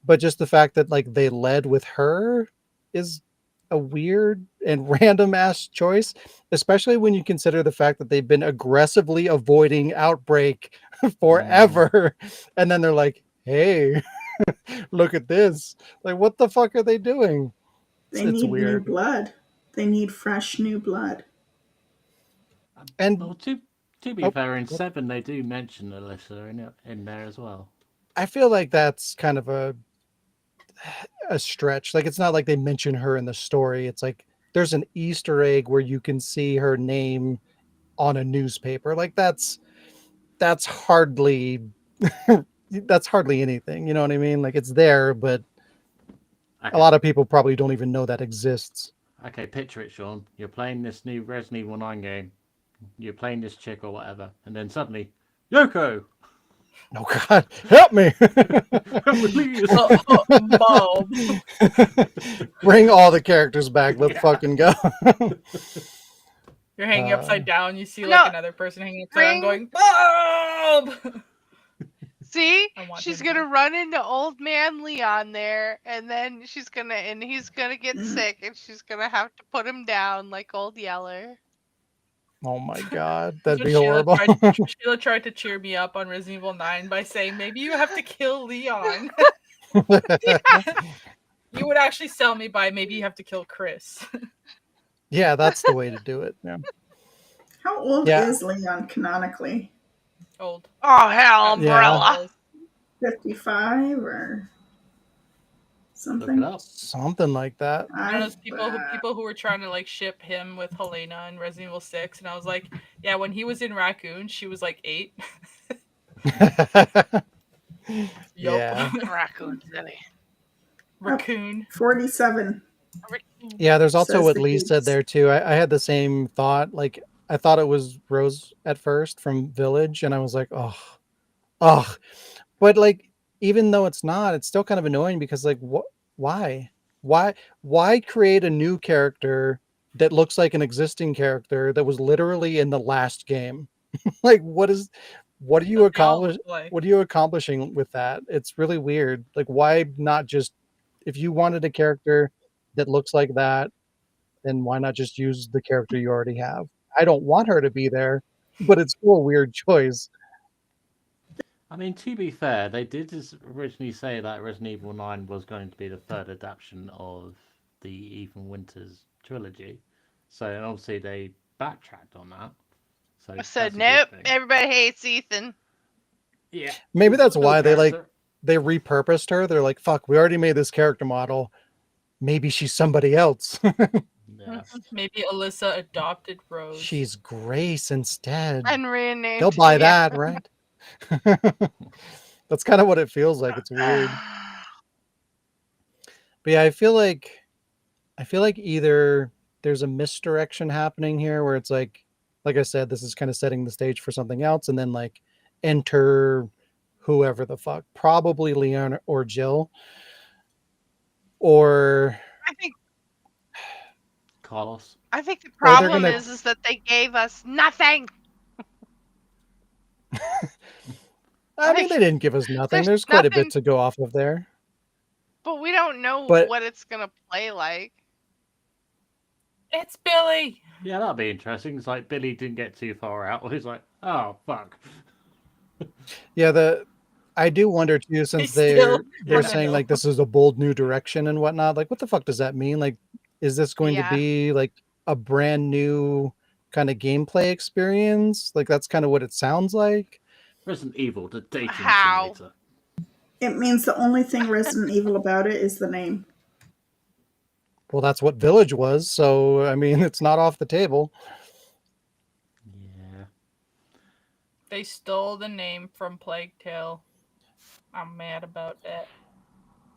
But just the fact that like they led with her is a weird and random ass choice, especially when you consider the fact that they've been aggressively avoiding Outbreak forever. And then they're like, hey, look at this. Like, what the fuck are they doing? They It's need new weird. blood. They need fresh new blood. And Well, To be fair, in 7 they do mention Alyssa in there as well. I feel like that's kind of a stretch. Like, it's not like they mention her in the story. It's like there's an Easter egg where you can see her name on a newspaper. Like, that's hardly that's hardly anything. You know what I mean? Like, it's there, but Okay. a lot of people probably don't even know that exists. Okay, picture it, Sean. You're playing this new Resident Evil 9 game. You're playing this chick or whatever, and then suddenly, Yoko! Oh God, help me! Please! Mom. Bring all the characters back. Let's Yeah. fucking go. You're hanging upside down. You see No, like another person hanging upside down, going, "Mom!" See, I want she's him gonna back. run into old man Leon there, and then he's gonna get sick, and she's gonna have to put him down like old Yeller. Oh my God, That's that'd what be horrible. Sheila tried to cheer me up on Resident Evil 9 by saying, maybe you have to kill Leon. You would actually sell me by maybe you have to kill Chris. Yeah, that's the way to do it. Yeah. How old Yeah. is Leon canonically? Old. Oh hell, Yeah. Umbrella! 55 or Look it something? up. Something like that. I know people who were trying to like ship him with Helena in Resident Evil 6, and I was like, yeah, when he was in Raccoon, she was like 8. Yeah. Raccoon City. Raccoon. 47. Yeah, there's also Says what the Lee said geeks. there too. I had the same thought. Like, I thought it was Rose at first from Village, and I was like, oh. But like, even though it's not, it's still kind of annoying because like, why? Why create a new character that looks like an existing character that was literally in the last game? Like, what are you what are you accomplishing with that? It's really weird. Like, why not just, if you wanted a character that looks like that, then why not just use the character you already have? I don't want her to be there, but it's still a weird choice. I mean, to be fair, they did originally say that Resident Evil 9 was going to be the third adaptation of the Ethan Winters trilogy. So obviously they backtracked on that. So I said that's a good nope. thing. Everybody hates Ethan. Yeah. Maybe that's No why character. they repurposed her. They're like, fuck, we already made this character model. Maybe she's somebody else. Yeah. Maybe Alyssa adopted Rose. She's Grace instead. And renamed. They'll buy that, right? That's kind of what it feels like. It's weird. But yeah, I feel like either there's a misdirection happening here where it's like I said, this is kind of setting the stage for something else, and then like enter whoever the fuck, probably Leon or Jill, or I think Carlos. the they're problem gonna- is that they gave us nothing. I mean, they didn't give us nothing. There's quite a bit to go off of there. But we don't know But- what it's gonna play like. It's Billy. Yeah, that'd be interesting. It's like Billy didn't get too far out. He's like, oh fuck. Yeah, I do wonder too, since He's still they're wanna saying know. like this is a bold new direction and whatnot. Like, what the fuck does that mean? Like, is this going to Yeah. be like a brand new kind of gameplay experience? Like, that's kind of what it sounds like. Resident Evil, the dating How? simulator. It means the only thing Resident Evil about it is the name. Well, that's what Village was. So, I mean, it's not off the table. Yeah. They stole the name from Plague Tale. I'm mad about that.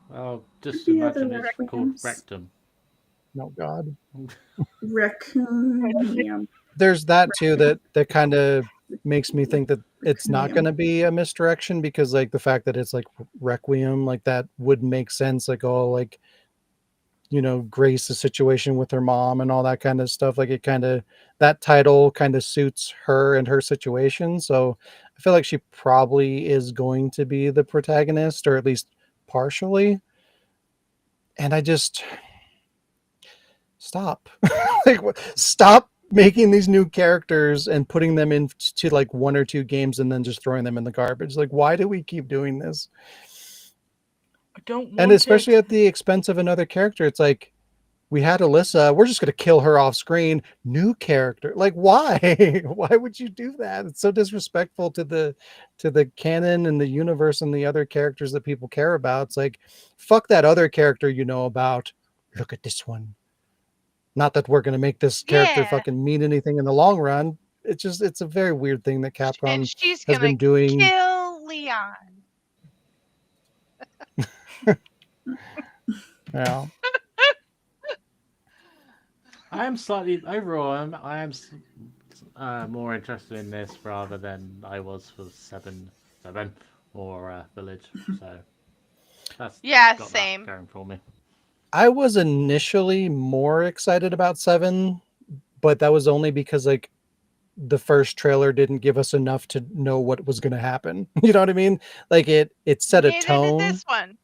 Well, just The other imagine it's called requiems. Rectum. No, God. Raccoon. There's that too that kind of makes me think that it's not Requiem. going to be a misdirection, because like the fact that it's like Requiem, like that would make sense. Like, oh, like, you know, Grace's situation with her mom and all that kind of stuff. Like, it kind of, that title kind of suits her and her situation. So I feel like she probably is going to be the protagonist, or at least partially. And I just stop. Like, stop making these new characters and putting them into like one or two games and then just throwing them in the garbage. Like, why do we keep doing this? I don't want And especially it. at the expense of another character. It's like, we had Alyssa, we're just going to kill her off screen. New character. Like, why? Why would you do that? It's so disrespectful to the canon and the universe and the other characters that people care about. It's like, fuck that other character you know about. Look at this one. Not that we're going to make this character Yeah. fucking mean anything in the long run. It's a very weird thing that And Capcom she's has gonna been doing. kill Leon. Yeah. I am slightly overall. I am more interested in this rather than I was for seven or Village. So that's Yeah, got same. that going for me. I was initially more excited about 7, but that was only because like the first trailer didn't give us enough to know what was going to happen. You know what I mean? Like it set a Neither did tone. this one.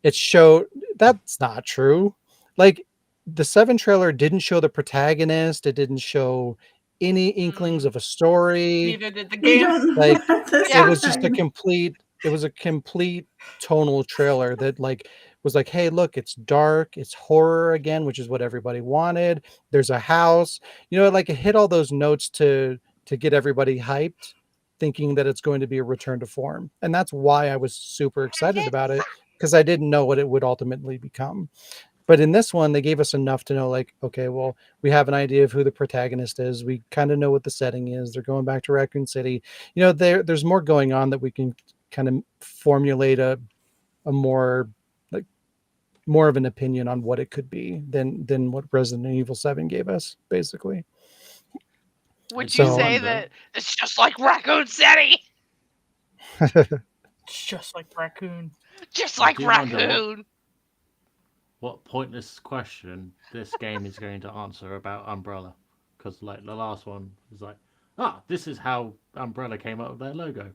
It showed that's not true. Like the 7 trailer didn't show the protagonist. It didn't show any inklings of a story. Neither did the We game. don't know Like about this. Yeah. it was just a complete tonal trailer that like was like, hey, look, it's dark, it's horror again, which is what everybody wanted. There's a house, you know, like it hit all those notes to get everybody hyped, thinking that it's going to be a return to form. And that's why I was super excited about it, because I didn't know what it would ultimately become. But in this one, they gave us enough to know, like, okay, well, we have an idea of who the protagonist is. We kind of know what the setting is. They're going back to Raccoon City. You know, there's more going on that we can kind of formulate a more like more of an opinion on what it could be than what Resident Evil 7 gave us, basically. Would So- you say wonder- that it's just like Raccoon City? It's just like Raccoon. Just I like do wonder Raccoon. what pointless question this game is going to answer about Umbrella, because like the last one was like, this is how Umbrella came up with their logo.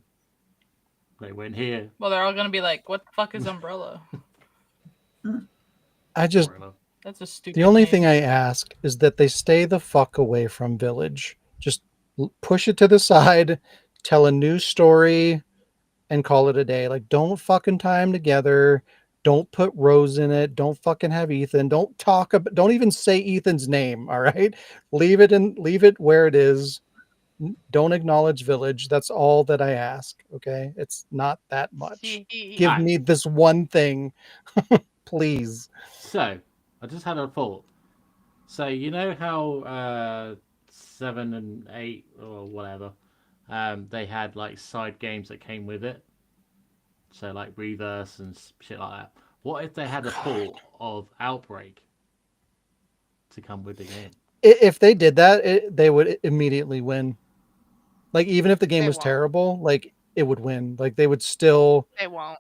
They went here. Well, they're all gonna be like, "What the fuck is Umbrella?" I just Umbrella. That's a stupid. the only name. thing I ask is that they stay the fuck away from Village. Just push it to the side, tell a new story, and call it a day. Like, don't fucking tie them together. Don't put Rose in it. Don't fucking have Ethan. Don't even say Ethan's name. All right, leave it where it is. Don't acknowledge Village. That's all that I ask. Okay, it's not that much. Give Alright. me this one thing, please. So, I just had a thought. So, you know how 7 and 8 or whatever, they had like side games that came with it? So, like Reverse and shit like that. What if they had a thought of Outbreak to come with the game? If they did that, they would immediately win. Like, even if the game They was won't. terrible, like it would win. Like they would still, They won't.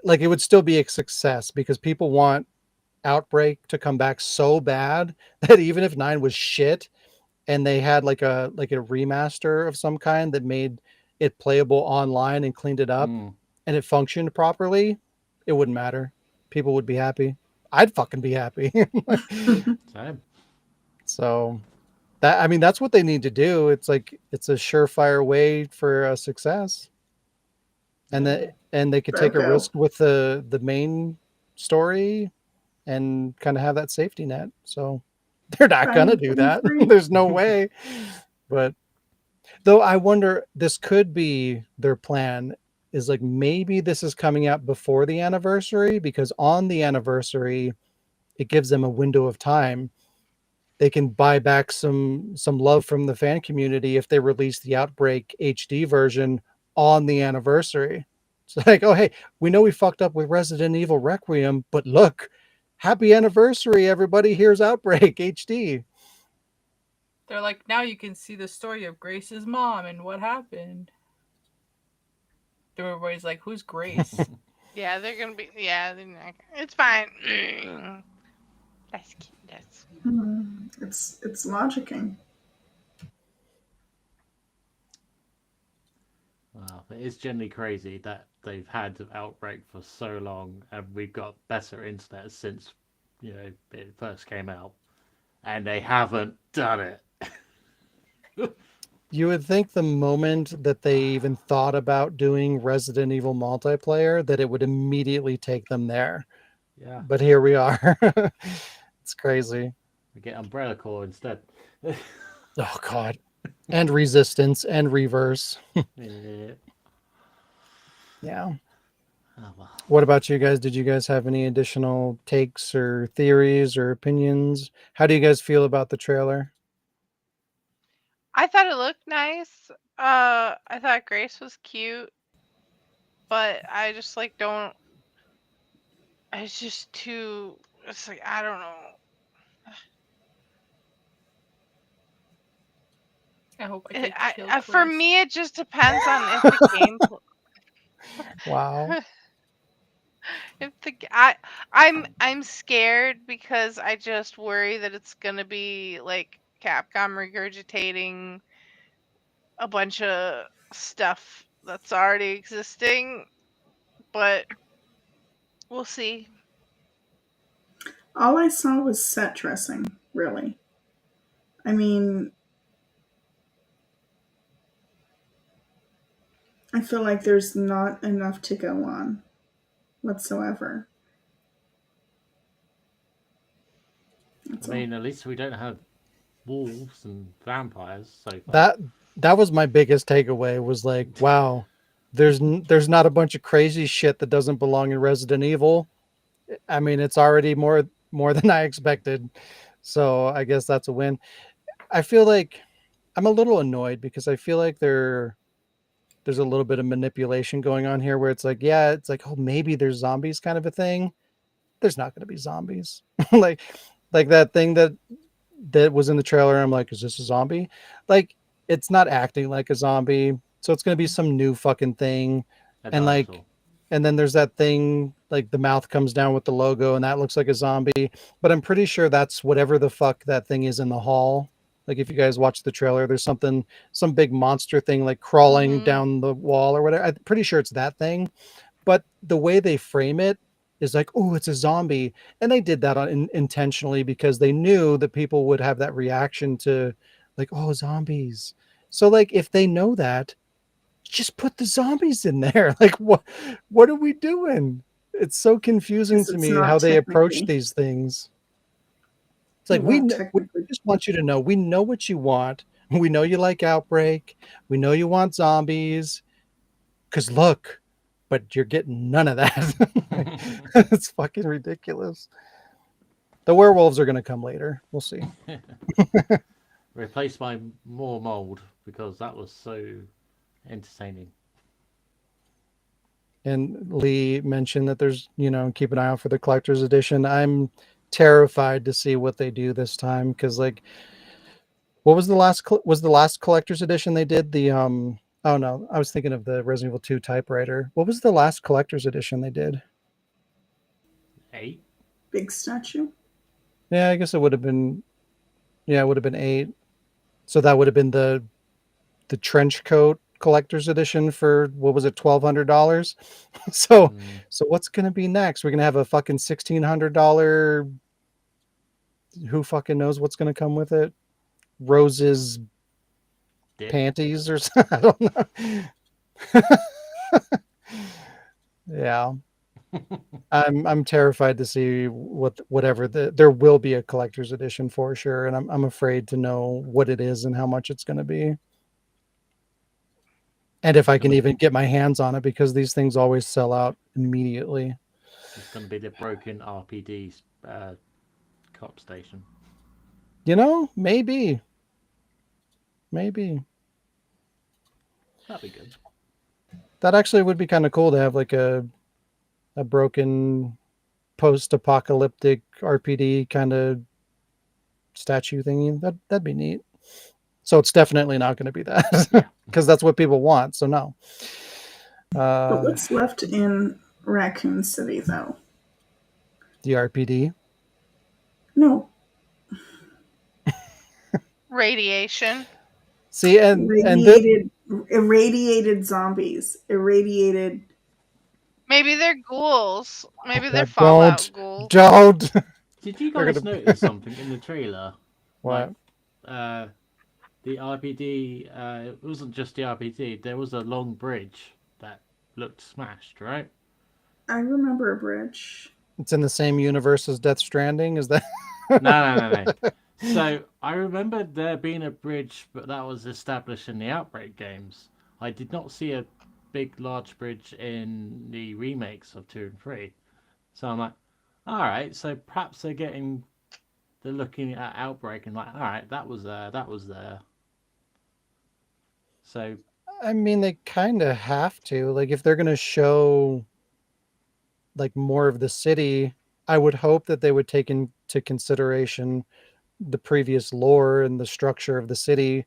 like it would still be a success because people want Outbreak to come back so bad that even if 9 was shit and they had like a remaster of some kind that made it playable online and cleaned it up Mm. and it functioned properly, it wouldn't matter. People would be happy. I'd fucking be happy. Same. So that's what they need to do. It's like it's a surefire way for a success. And they could take a Okay. risk with the main story and kind of have that safety net. So they're not Right, gonna do I that. agree. There's no way. But though I wonder, this could be their plan, is like maybe this is coming out before the anniversary, because on the anniversary it gives them a window of time. They can buy back some love from the fan community if they release the Outbreak HD version on the anniversary. It's like, oh hey, we know we fucked up with Resident Evil Requiem, but look, happy anniversary, everybody! Here's Outbreak HD. They're like, now you can see the story of Grace's mom and what happened. Everybody's like, who's Grace? Yeah, they're gonna be. Yeah, it's fine. That's cute. That's. It's logicking. Wow, it is generally crazy that they've had Outbreak for so long, and we've got better internet since it first came out, and they haven't done it. You would think the moment that they even thought about doing Resident Evil multiplayer, that it would immediately take them there. Yeah. But here we are. It's crazy. We get Umbrella Corps instead. Oh God. And resistance and reverse. Yeah. Yeah. Oh, well. What about you guys? Did you guys have any additional takes or theories or opinions? How do you guys feel about the trailer? I thought it looked nice. I thought Grace was cute, but I just like don't. It's just too. It's like I don't know. I hope I get to kill For Chris. me, it just depends on if the game. Wow. If the I'm scared because I just worry that it's gonna be like Capcom regurgitating a bunch of stuff that's already existing, but we'll see. All I saw was set dressing, really. I mean, I feel like there's not enough to go on whatsoever. That's I all. mean, at least we don't have wolves and vampires so far. That was my biggest takeaway was like, wow, there's not a bunch of crazy shit that doesn't belong in Resident Evil. I mean, it's already more than I expected. So I guess that's a win. I feel like I'm a little annoyed because I feel like there's a little bit of manipulation going on here where it's like, yeah, it's like, oh, maybe there's zombies kind of a thing. There's not going to be zombies. like like that thing that was in the trailer. I'm like, is this a zombie? Like, it's not acting like a zombie. So it's going to be some new fucking thing. A And like, dinosaur. and then there's that thing, like the mouth comes down with the logo and that looks like a zombie. But I'm pretty sure that's whatever the fuck that thing is in the hall. Like if you guys watch the trailer, there's some big monster thing like crawling Mhm. down the wall or whatever. I'm pretty sure it's that thing. But the way they frame it is like, oh, it's a zombie. And they did that intentionally because they knew that people would have that reaction to like, oh, zombies. So like if they know that, just put the zombies in there. Like what are we doing? It's so confusing Because to it's me not how they approach technically, these things. It's like it won't we technically. just want you to know we know what you want. We know you like Outbreak. We know you want zombies. Cause look, but you're getting none of that. It's fucking ridiculous. The werewolves are gonna come later. We'll see. Replaced by more mold because that was so entertaining. And Lee mentioned that there's, keep an eye out for the collector's edition. I'm terrified to see what they do this time because, like, what was the last collector's edition they did? Oh no, I was thinking of the Resident Evil 2 typewriter. What was the last collector's edition they did? 8? Big statue. Yeah, I guess it would have been. Yeah, it would have been 8. So that would have been the trench coat collector's edition for what was it, $1,200? so Mm, so what's gonna be next? We're gonna have a fucking $1,600. Who fucking knows what's gonna come with it? Rose's dip. panties or something. I don't know. Yeah, I'm terrified to see whatever there will be a collector's edition for sure, and I'm afraid to know what it is and how much it's going to be, and if I can even get my hands on it because these things always sell out immediately. It's going to be the broken RPD cop station. Maybe That'd be good. that actually would be kind of cool to have like a broken post-apocalyptic RPD kind of statue thingy. That'd be neat. So it's definitely not going to be that because that's what people want. So no. But what's left in Raccoon City, though? The RPD. No. Radiation. See, and irradiated zombies. Irradiated. Maybe they're ghouls. Maybe they're don't Fallout ghouls. don't. Did you They're guys gonna- notice something in the trailer? What? Like, the RPD, it wasn't just the RPD, there was a long bridge that looked smashed, right? I remember a bridge. It's in the same universe as Death Stranding. Is that? No. So I remember there being a bridge, but that was established in the Outbreak games. I did not see a big, large bridge in the remakes of 2 and 3. So I'm like, all right. So perhaps they're looking at Outbreak and like, all right, that was there, that was there. So I mean, they kind of have to. Like, if they're going to show like more of the city, I would hope that they would take into consideration the previous lore and the structure of the city,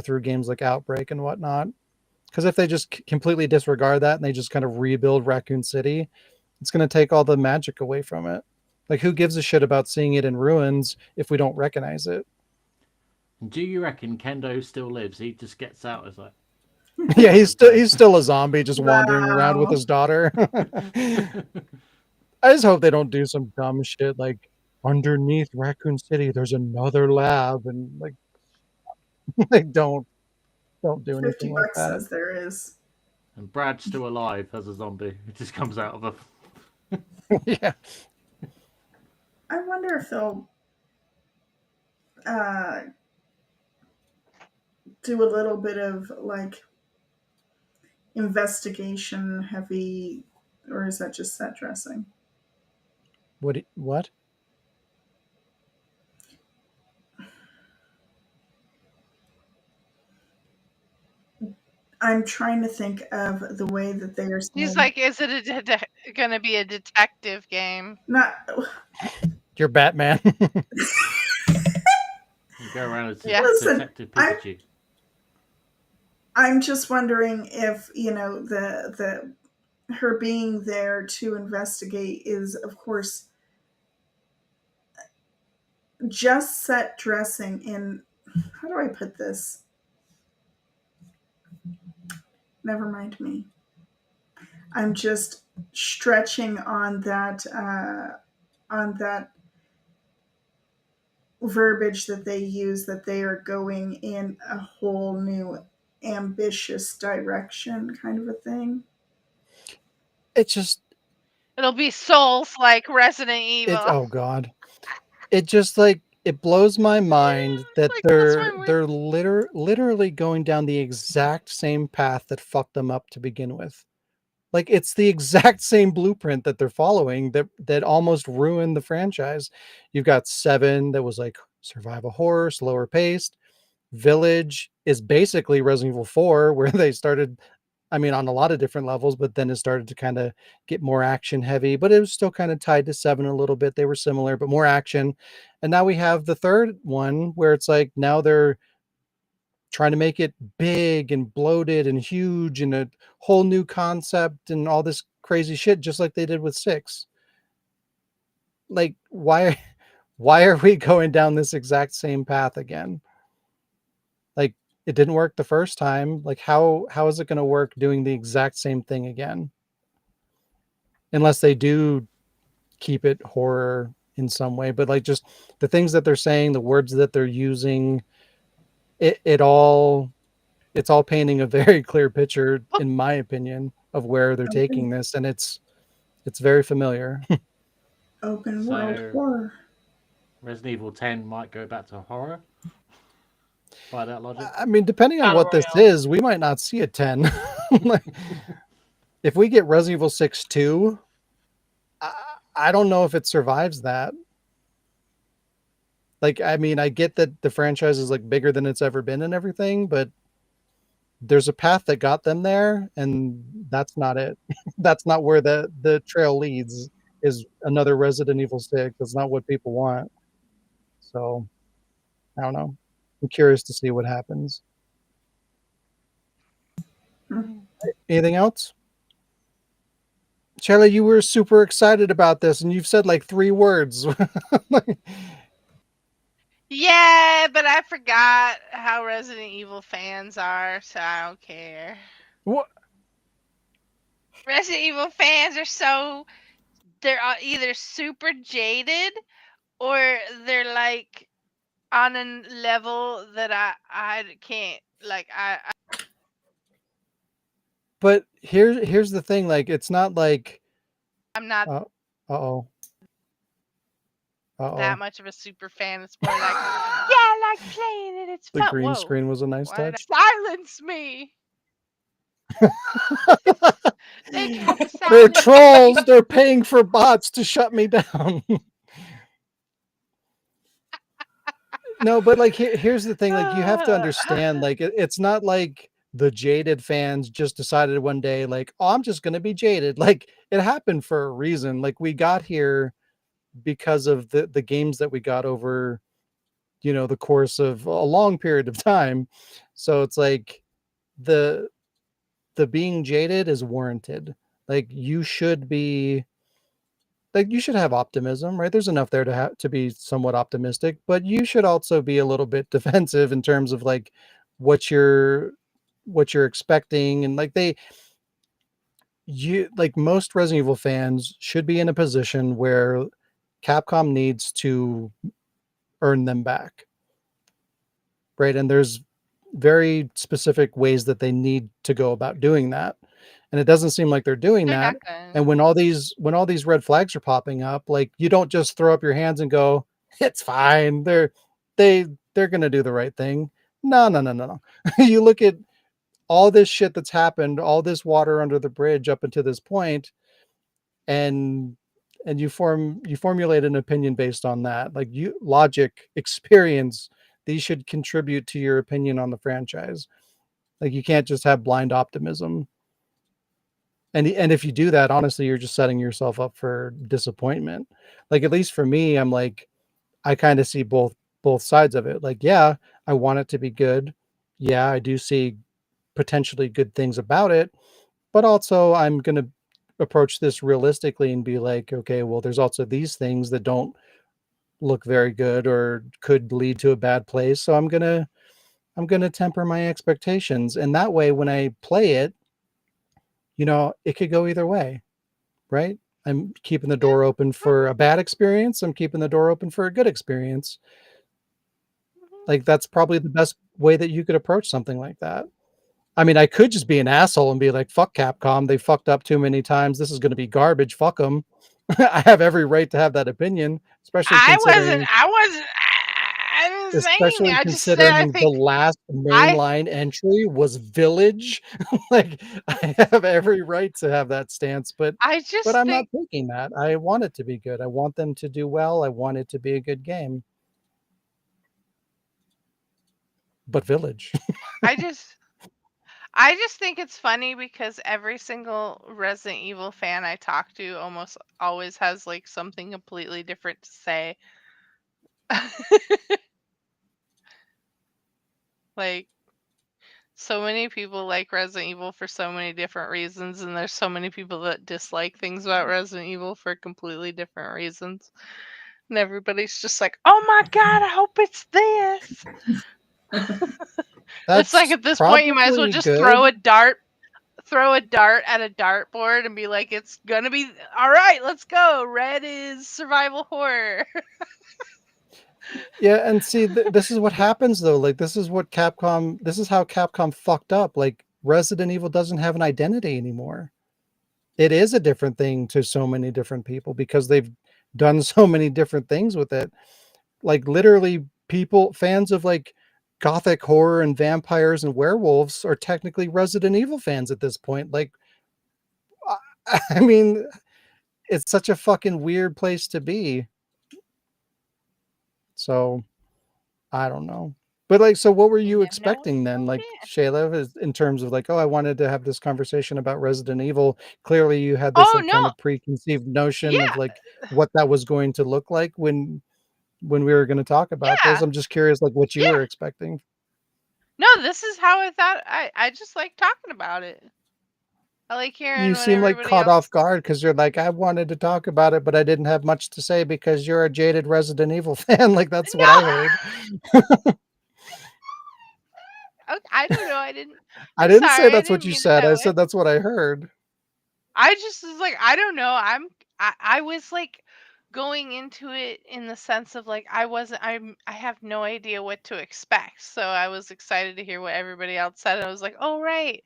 through games like Outbreak and whatnot. Because if they just completely disregard that and they just kind of rebuild Raccoon City, it's going to take all the magic away from it. Like, who gives a shit about seeing it in ruins if we don't recognize it? do you reckon Kendo still lives? He just gets out as like, Yeah, he's still a zombie just wandering around with Wow. his daughter. I just hope they don't do some dumb shit like underneath Raccoon City there's another lab, and like they don't do 50 anything like bucks that. says there is. and Brad's still alive as a zombie. He just comes out of a. Yeah. I wonder if they'll uh, do a little bit of like investigation heavy, or is that just set dressing? What? I'm trying to think of the way that they are He's saying. like, is it going to be a detective game? Not. You're Batman. You go around as Yeah. Listen, Detective Pikachu. I'm just wondering if the her being there to investigate is, of course, just set dressing in. How do I put this? Never mind me. I'm just stretching on that verbiage that they use, that they are going in a whole new ambitious direction, kind of a thing. It's just It'll be Souls like Resident Evil. oh god. It just like it blows my mind that Like, that's my they're literally going down the exact same path that fucked them up to begin with. Like, it's the exact same blueprint that they're following that almost ruined the franchise. You've got 7 that was like survival horror, slower paced. Village is basically Resident Evil 4, where they started, I mean, on a lot of different levels, but then it started to kind of get more action heavy, but it was still kind of tied to 7 a little bit. They were similar, but more action. And now we have the third one where it's like now they're trying to make it big and bloated and huge and a whole new concept and all this crazy shit, just like they did with 6. Like, why are we going down this exact same path again? Like, it didn't work the first time. Like, how is it going to work doing the exact same thing again? Unless they do keep it horror in some way, but like just the things that they're saying, the words that they're using, it all it's all painting a very clear picture, in my opinion, of where they're taking this, and it's very familiar. Open world So horror. Resident Evil 10 might go back to horror. By that logic. I mean, depending on Battle what this Royale. is, we might not see a 10. Like, if we get Resident Evil 6 2, I don't know if it survives that. Like, I mean, I get that the franchise is like bigger than it's ever been and everything, but there's a path that got them there, and that's not it. That's not where the trail leads, is another Resident Evil 6. That's not what people want. So, I don't know. I'm curious to see what happens. Anything else? Charlie, you were super excited about this, and you've said like 3 words. Yeah, but I forgot how Resident Evil fans are, so I don't care. What? Resident Evil fans are they're either super jaded or they're like on a level that I can't, like, I But here's the thing, like, it's not like I'm not. uh oh. Uh-oh. that much of a super fan. It's more like, yeah, I like playing it. It's The fun. green Whoa. screen was a nice Why did touch. silence me? They tried to They're silence trolls. They're paying for bots to shut me down. No, but like here's the thing, like you have to understand, like it's not like the jaded fans just decided one day, like, oh, I'm just gonna be jaded. Like it happened for a reason. Like we got here because of the games that we got over, the course of a long period of time. So it's like the the being jaded is warranted. Like you should have optimism, right? There's enough there to be somewhat optimistic, but you should also be a little bit defensive in terms of like what you're what you're expecting. And like most Resident Evil fans should be in a position where Capcom needs to earn them back, right? And there's very specific ways that they need to go about doing that, and it doesn't seem like they're doing They're that. not And going. when all these red flags are popping up, like you don't just throw up your hands and go, it's fine, they're going to do the right thing. No, no, no, no, no. You look at all this shit that's happened, all this water under the bridge up until this point, and you formulate an opinion based on that. Like logic, experience, these should contribute to your opinion on the franchise. Like you can't just have blind optimism. And if you do that, honestly, you're just setting yourself up for disappointment. Like at least for me, I'm like I kind of see both sides of it. Like, yeah, I want it to be good. Yeah, I do see potentially good things about it, but also I'm going to approach this realistically and be like, okay, well, there's also these things that don't look very good or could lead to a bad place. So I'm going to temper my expectations. And that way when I play it, it could go either way, right? I'm keeping the Yeah. door open for a bad experience. I'm keeping the door open for a good experience. Like that's probably the best way that you could approach something like that. I mean, I could just be an asshole and be like, "Fuck Capcom, they fucked up too many times. This is going to be garbage. Fuck them." I have every right to have that opinion, especially considering I didn't say anything. especially I just said I considering the think last I mainline entry was Village. Like I have every right to have that stance, but I but just I'm not think taking that. I want it to be good. I want them to do well. I want it to be a good game. But Village. I just I just think it's funny because every single Resident Evil fan I talk to almost always has like something completely different to say. Like so many people like Resident Evil for so many different reasons, and there's so many people that dislike things about Resident Evil for completely different reasons. And everybody's just like, "Oh my god, I hope it's this." It's like That's at this point you might as well probably just throw good. a dart at a dartboard and be like, "It's gonna be all right. Let's go. Red is survival horror." Yeah, and see, this is what happens though. Like, this is how Capcom fucked up. Like, Resident Evil doesn't have an identity anymore. It is a different thing to so many different people because they've done so many different things with it. Like, literally, fans of like gothic horror and vampires and werewolves are technically Resident Evil fans at this point. Like, I mean, it's such a fucking weird place to be. So, I don't know. But like, so what were You you never know what expecting you're then? gonna Like get. Shayla, in terms of like, oh, I wanted to have this conversation about Resident Evil. Clearly you had this Oh like kind no, of preconceived notion of yeah, like what that was going to look like when we were going to talk about this. yeah, I'm just curious like what you yeah. were expecting. No, this is how I thought. I just like talking about it. I like hearing You what seem like everybody caught else. off guard because you're like, I wanted to talk about it, but I didn't have much to say because you're a jaded Resident Evil fan. Like that's what I No, heard. I don't know. I didn't. I I'm didn't say sorry. I that's what didn't you mean it said. that I way. said that's what I heard. I just was like, I don't know. I was like going into it in the sense of like I have no idea what to expect. So I was excited to hear what everybody else said. And I was like, oh right.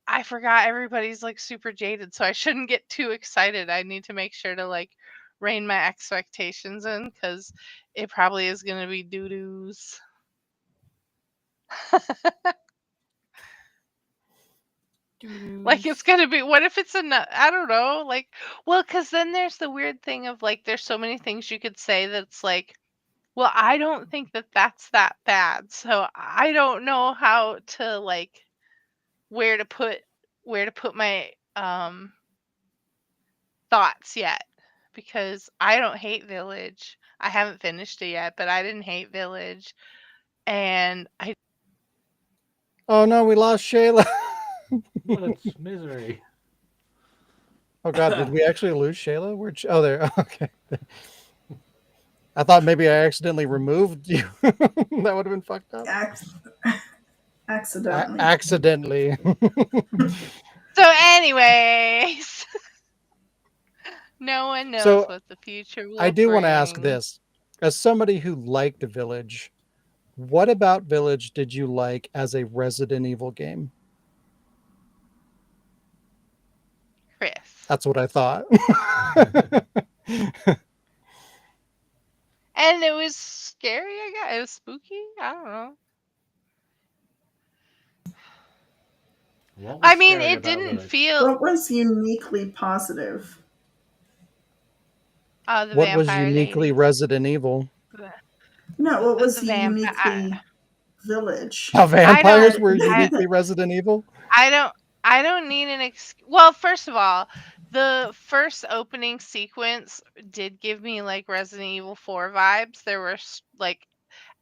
I forgot everybody's like super jaded, so I shouldn't get too excited. I need to make sure to like rein my expectations in because it probably is going to be doo-doos. Like it's going to be, what if it's I don't know, like, well, because then there's the weird thing of like, there's so many things you could say that's like, well, I don't think that that's that bad. So I don't know how to like where to put my thoughts yet because I don't hate Village. I haven't finished it yet, but I didn't hate Village. And I Oh no, we lost Shayla. What a misery. Oh god, did we actually lose Shayla? Oh, there. Okay. I thought maybe I accidentally removed you. That would have been fucked up. Accidentally. Accidentally. so anyways, no one knows So, what the future will I do want to ask bring. this. As somebody who liked Village, what about Village did you like as a Resident Evil game? Chris. That's what I thought. And it was scary, I guess. It was spooky. I don't know. What was I mean, scary it about didn't Village? feel What was uniquely positive? the What was vampire uniquely ladies. Resident Evil? No, what was The vampire. uniquely Village? How vampires don't- were I- uniquely Resident Evil? I don't need an well, first of all, the first opening sequence did give me like Resident Evil 4 vibes. There were like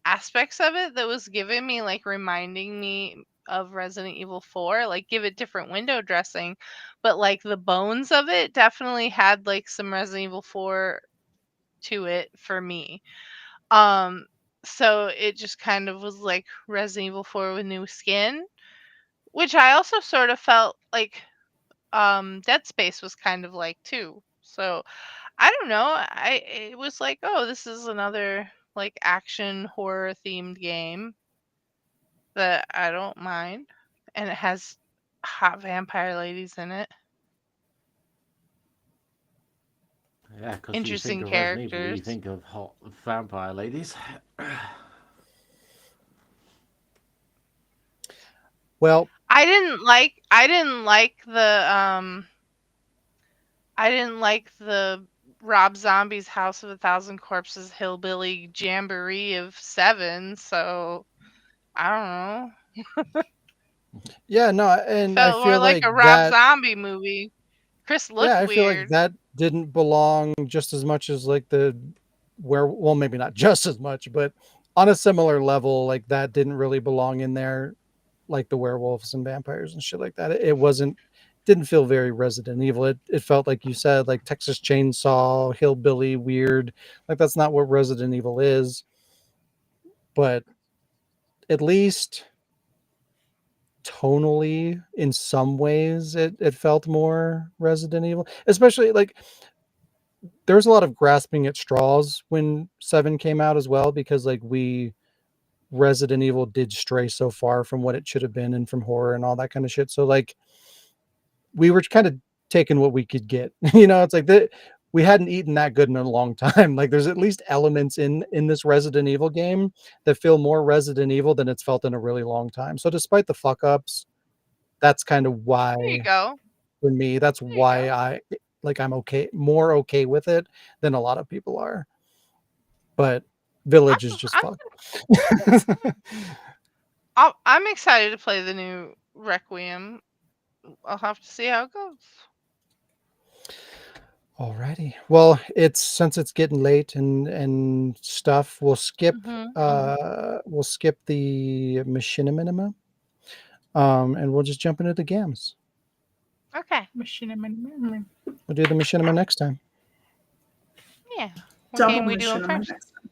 aspects of it that was giving me like reminding me of Resident Evil 4, like give it different window dressing, but like the bones of it definitely had like some Resident Evil 4 to it for me. So it just kind of was like Resident Evil 4 with new skin, which I also sort of felt like Dead Space was kind of like too. So I don't know. It was like, oh, this is another like action horror themed game that I don't mind, and it has hot vampire ladies in it. Yeah, because you Interesting think of Resident Evil, you characters. think of hot vampire ladies. Well, I didn't like the Rob Zombie's House of a Thousand Corpses hillbilly jamboree of 7, so I don't know. yeah, no, and I Felt more feel like like a Rob that, Zombie movie. Chris yeah, looked I feel like weird. that didn't belong just as much as like well, maybe not just as much, but on a similar level, like that didn't really belong in there, like the werewolves and vampires and shit like that. It wasn't, didn't feel very Resident Evil. It felt like you said, like Texas Chainsaw, hillbilly, weird. Like that's not what Resident Evil is. But at least tonally, in some ways, it felt more Resident Evil. Especially like there was a lot of grasping at straws when 7 came out as well, because like Resident Evil did stray so far from what it should have been and from horror and all that kind of shit. So like we were kind of taking what we could get. It's like that we hadn't eaten that good in a long time. Like there's at least elements in this Resident Evil game that feel more Resident Evil than it's felt in a really long time. So despite the fuck ups, that's kind of why There you go. for me, that's There you why go. I'm more okay with it than a lot of people are. But Village is just fucked. I'm excited to play the new Requiem. I'll have to see how it goes. Alrighty. Well, since it's getting late and stuff, we'll skip we'll skip the machinima. And we'll just jump into the games. Okay. Machinima. We'll do the machinima next time. Yeah. What Double game we doing machinima first? next time.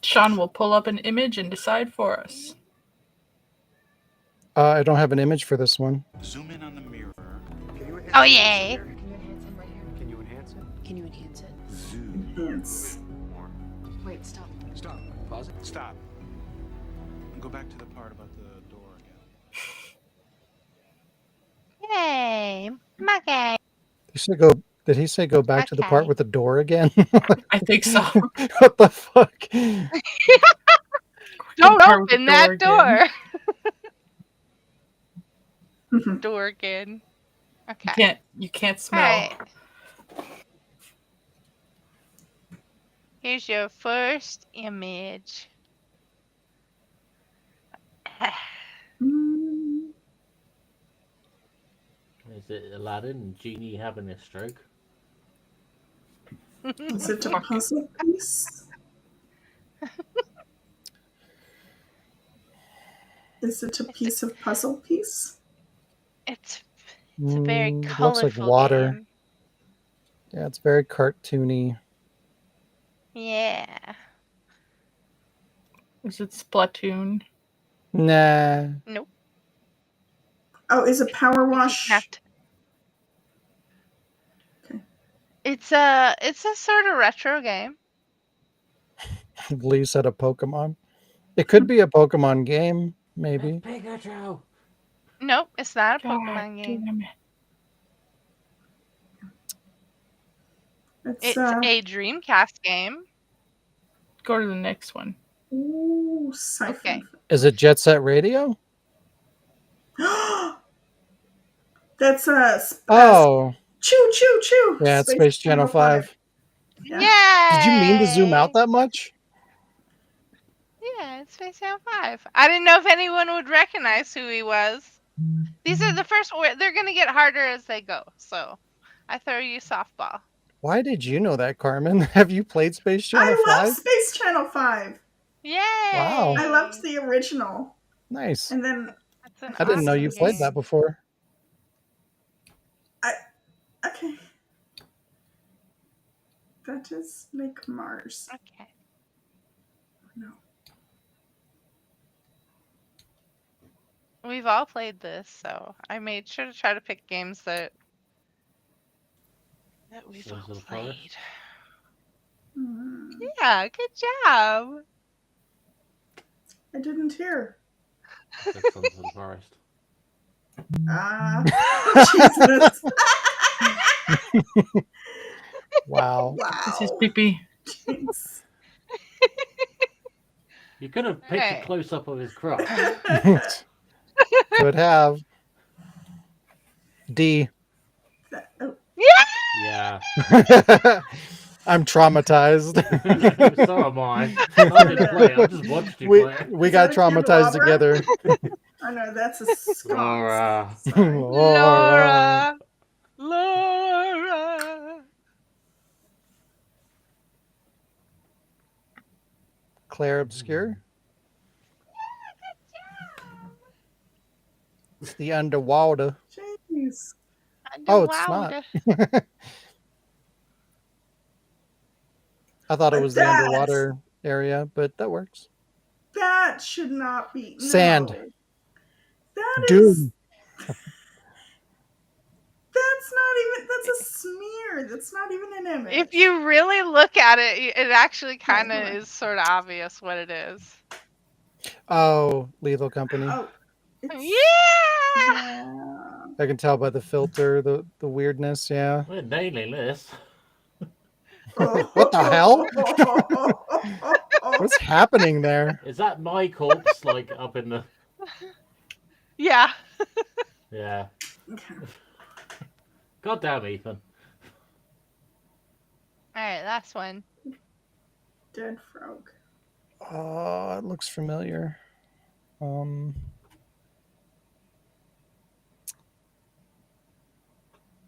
Sean will pull up an image and decide for us. I don't have an image for this one. Zoom in on the mirror. Oh yay! Can you enhance it? Can you enhance it? Zoom. Enhance. More. Wait, stop. Stop. Pause it. Stop. And go back to the part about the door again. Yay! My game. Did he say go back to the part Okay. with the door again? I think so. What the fuck? Don't Part with the open that again. door. Door again. Okay. You can't All smell. right. Here's your first image. Mm, Is it Aladdin and Genie having a stroke? is it a Fuck. puzzle piece? Is it a piece of puzzle piece? It's a very It looks like colorful water. game. Yeah, it's very cartoony. Yeah. Is it Splatoon? Nah. Nope. Oh, is it Power You Wash? have to. Okay. It's a sort of retro game. Lee said a Pokemon. It could be a Pokemon game, maybe. Pikachu! Nope, it's not a God Pokemon game. damn it. It's It's a Dreamcast game. Go to the next one. ooh, Siphon. Okay. Is it Jet Set Radio? That's Oh, Choo Choo Choo. yeah, it's Space Channel 5. Yeah. Yay! Did you mean to zoom out that much? Yeah, it's Space Jam 5. I didn't know if anyone would recognize who he was. These are the first. They're gonna get harder as they go. So, I throw you softball. Why did you know that, Carmen? Have you played Space Channel I love 5? Space Channel 5. Yay! Wow. I loved the original. Nice. And then That's an I didn't know awesome you played game. that before. okay. That is like Mars. Okay. No. We've all played this, so I made sure to try to pick games that we've Sons all of the Forest? played. Hmm. Yeah, good job. I didn't hear. I said Sons of the Forest. Jesus. Wow. This is Wow. Pippi. Jeez. You could have picked Alright. a close up of his crotch. Could have. D. Oh, Yeah. Yeah. I'm traumatized. So am I. I didn't play it, I just watched you we play it. we Is got that a traumatized candelabra? together. oh no, that's a sconce. Laura. Sorry. Laura. Laura. Claire Obscure. It's the underwater. Jeez. Oh, it's not. I thought it But was the that's- underwater area, but that works. That should not be. No. Sand. That is. Doom. That's not even. That's a smear. That's not even an image. If you really look at it, it actually kind of go ahead. is sort of obvious what it is. Oh, Lethal Company. Oh. It's, Yeah. yeah. I can tell by the filter, the weirdness. Yeah. We're nailing this. What the hell? What's happening there? Is that my corpse, like, up in the... Yeah. Yeah. Okay. God damn, Ethan. Alright, last one. Dead frog. Oh, it looks familiar.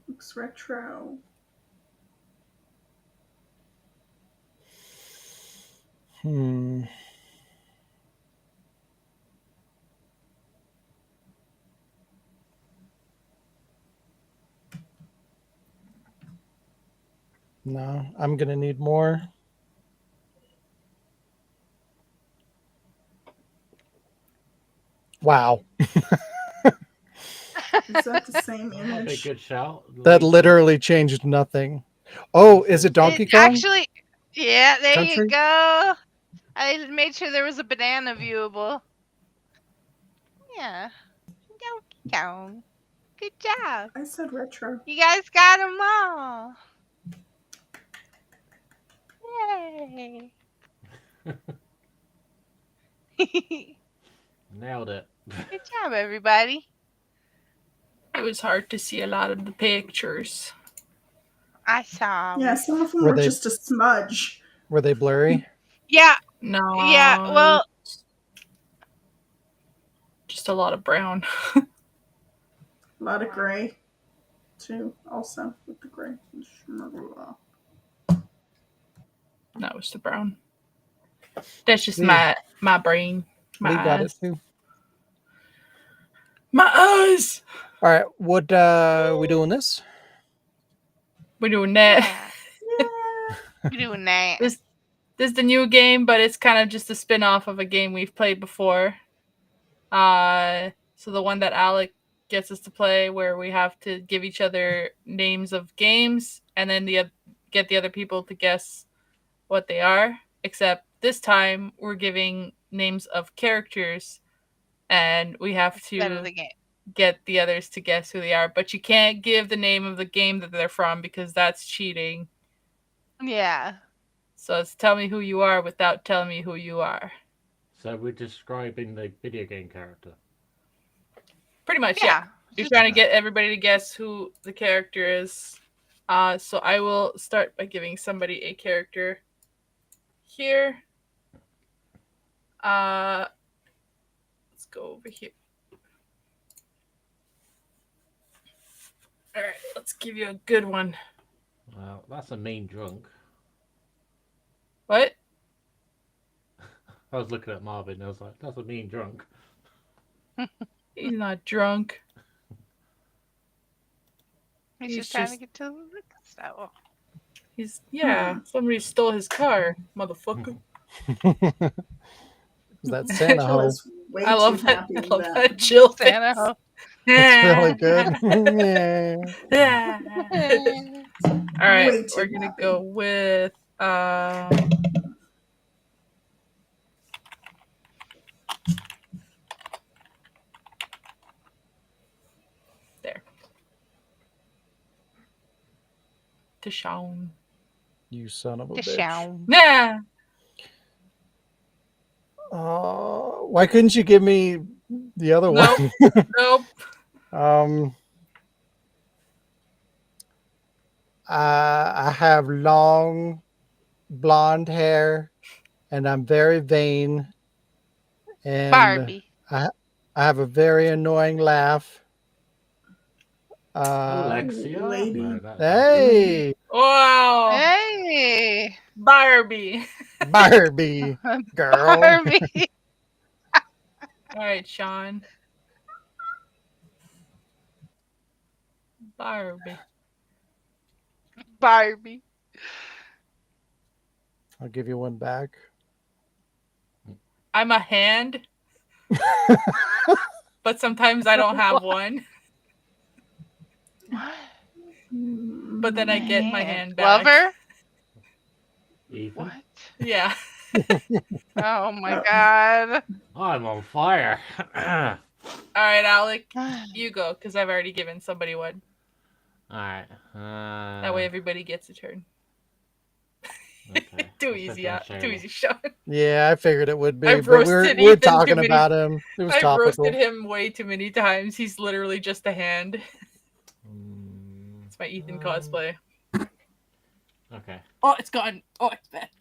Looks retro. Hmm. No, I'm gonna need more. Wow. Is that the same That might be a image? good shout. That literally changed nothing. Oh, is it Donkey It Kong? actually, yeah, there Country? you go. I made sure there was a banana viewable. Yeah. Donkey Kong. Good job. I said retro. You guys got them all. Yay! Nailed it. Good job, everybody. It was hard to see a lot of the pictures. I saw. Yeah, some of them Were were they- just a smudge. Were they blurry? Yeah, No. yeah. Well, just a lot of brown. A lot of gray, too, also with the gray. That was the brown. That's just Lee. my brain. My Lee got it eyes. too. My eyes. All right, what we doing this? We're doing that. yeah. Yeah. You're doing that. This is the new game, but it's kind of just a spin-off of a game we've played before. So the one that Alec gets us to play, where we have to give each other names of games, and then get the other people to guess what they are. Except this time, we're giving names of characters, and we have Instead of to the game. get the others to guess who they are. But you can't give the name of the game that they're from because that's cheating. Yeah. So it's tell me who you are without telling me who you are. So we're describing the video game character. Pretty much, Yeah. You're Just- trying to get everybody to guess who the character is. So I will start by giving somebody a character here. Let's go over here. All right, let's give you a good one. Well, that's a mean drunk. What? I was looking at Marvin and I was like, that's a mean drunk. He's not drunk. He's He's just trying to just- get to the liquor store. Somebody stole his car, motherfucker. Is that Santa Jill ho? is way I love too that. happy I with love that. that Jill Santa face. ho. That's really good. Yeah. Yeah. All right, Way too we're gonna happy. go with there. Deshaun. You son of a The bitch. show. Yeah. Why couldn't you give me the other one? Nope. I have long blonde hair, and I'm very vain, and Barbie. I have a very annoying laugh. Alexia? lady. No, that's Hey, Wow. Hey. Barbie. Barbie girl. Barbie. All right, Sean. Barbie. Barbie. I'll give you one back. I'm a hand, but sometimes I don't have one. What? But then I get my hand back. Lover? Ethan. What? Yeah. Oh my god. I'm on fire. All right, Alec, you go, because I've already given somebody one. Alright. That way everybody gets a turn. Okay. Too I'll easy, sit down, Too Shayla. easy, Sean. Yeah, I figured it would be, I've but we're roasted we're Ethan too talking many- about him. It was I've topical. roasted him way too many times. He's literally just a hand. Mm, It's my Ethan cosplay. okay. Oh, it's gone. Oh, it's back.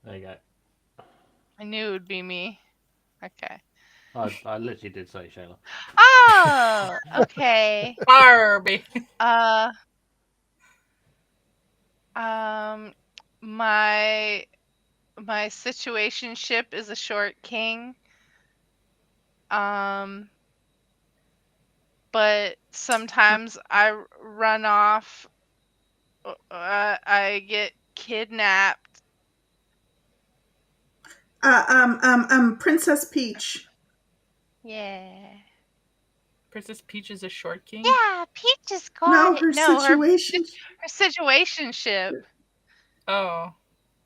There you go. I knew it would be me. Okay. I literally did say Shayla. Oh, okay. Barbie. My situationship is a short king. But sometimes I run off. I get kidnapped. Princess Peach. Yeah. Princess Peach is a short king? Yeah, Peach is got No, it. her No, situation. her situationship. Oh. I was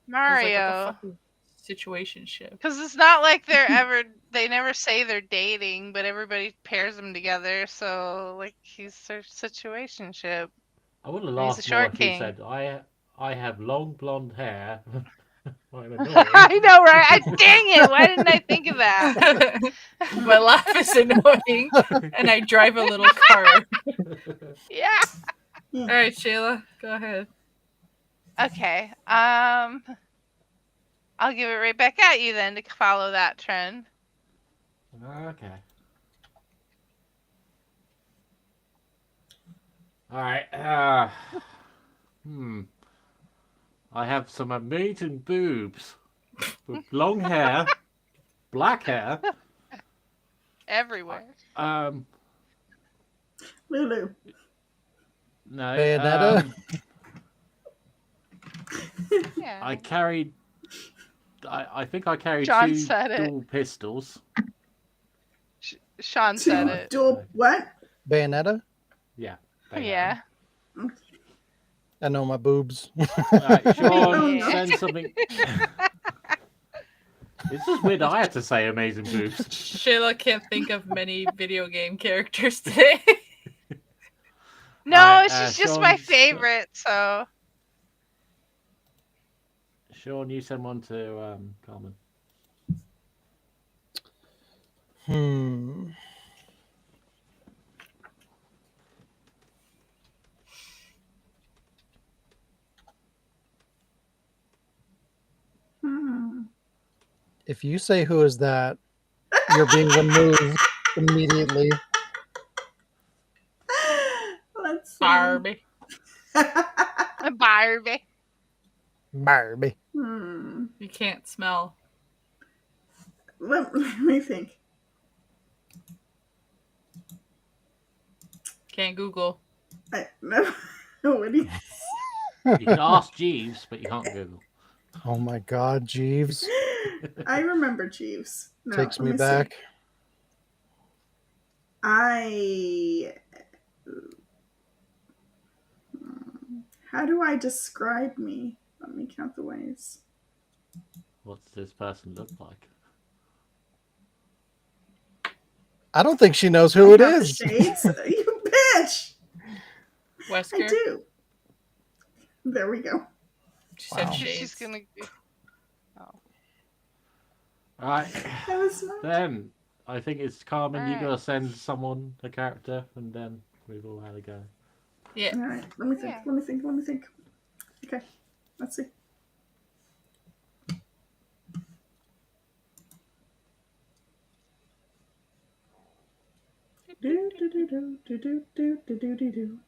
like, Mario. what the fuck is situationship? Because it's not like they never say they're dating, but everybody pairs them together. So, like, he's their situationship. I would have He's a laughed more short if he king. said, I have long blonde hair. I'm annoying. I know, right? Dang it! Why didn't I think of that? My laugh is annoying, and I drive a little car. Yeah. All right, Shayla, go ahead. Okay. I'll give it right back at you then to follow that trend. Okay. All right. I have some amazing boobs with long hair, black hair. Everywhere. Lulu. No. Bayonetta? Yeah. I carried. I think I carried John 2 said it. dual pistols. Sean said it. Dual what? Bayonetta? Yeah. Yeah. I know my boobs. Sean, Yeah. send something. It's just weird I had to say amazing boobs. Shayla can't think of many video game characters today. No, Alright, she's just my Sean's- favorite, so. Sean, you send one to Carmen. If you say who is that, you're being removed immediately. Let's see. Barbie. Barbie. Barbie. You can't smell. Let me think. Can't Google. No. What do you? You can ask Jeeves, but you can't Google. Oh my God, Jeeves. I remember Jeeves. No, Takes let me see. back. How do I describe me? Let me count the ways. What's this person look like? I don't think she knows who it Count the is. shades? You bitch! I Wesker. do. There we go. She said Wow. shades. She's gonna. Alright. That was smart. Then I think it's Carmen. You Alright. gotta send someone a character, and then we've all had a go. Yeah. All right. Let me think. Yeah. Let me think. Let me think. Okay. Let's see. Do do do do do do do do do do do.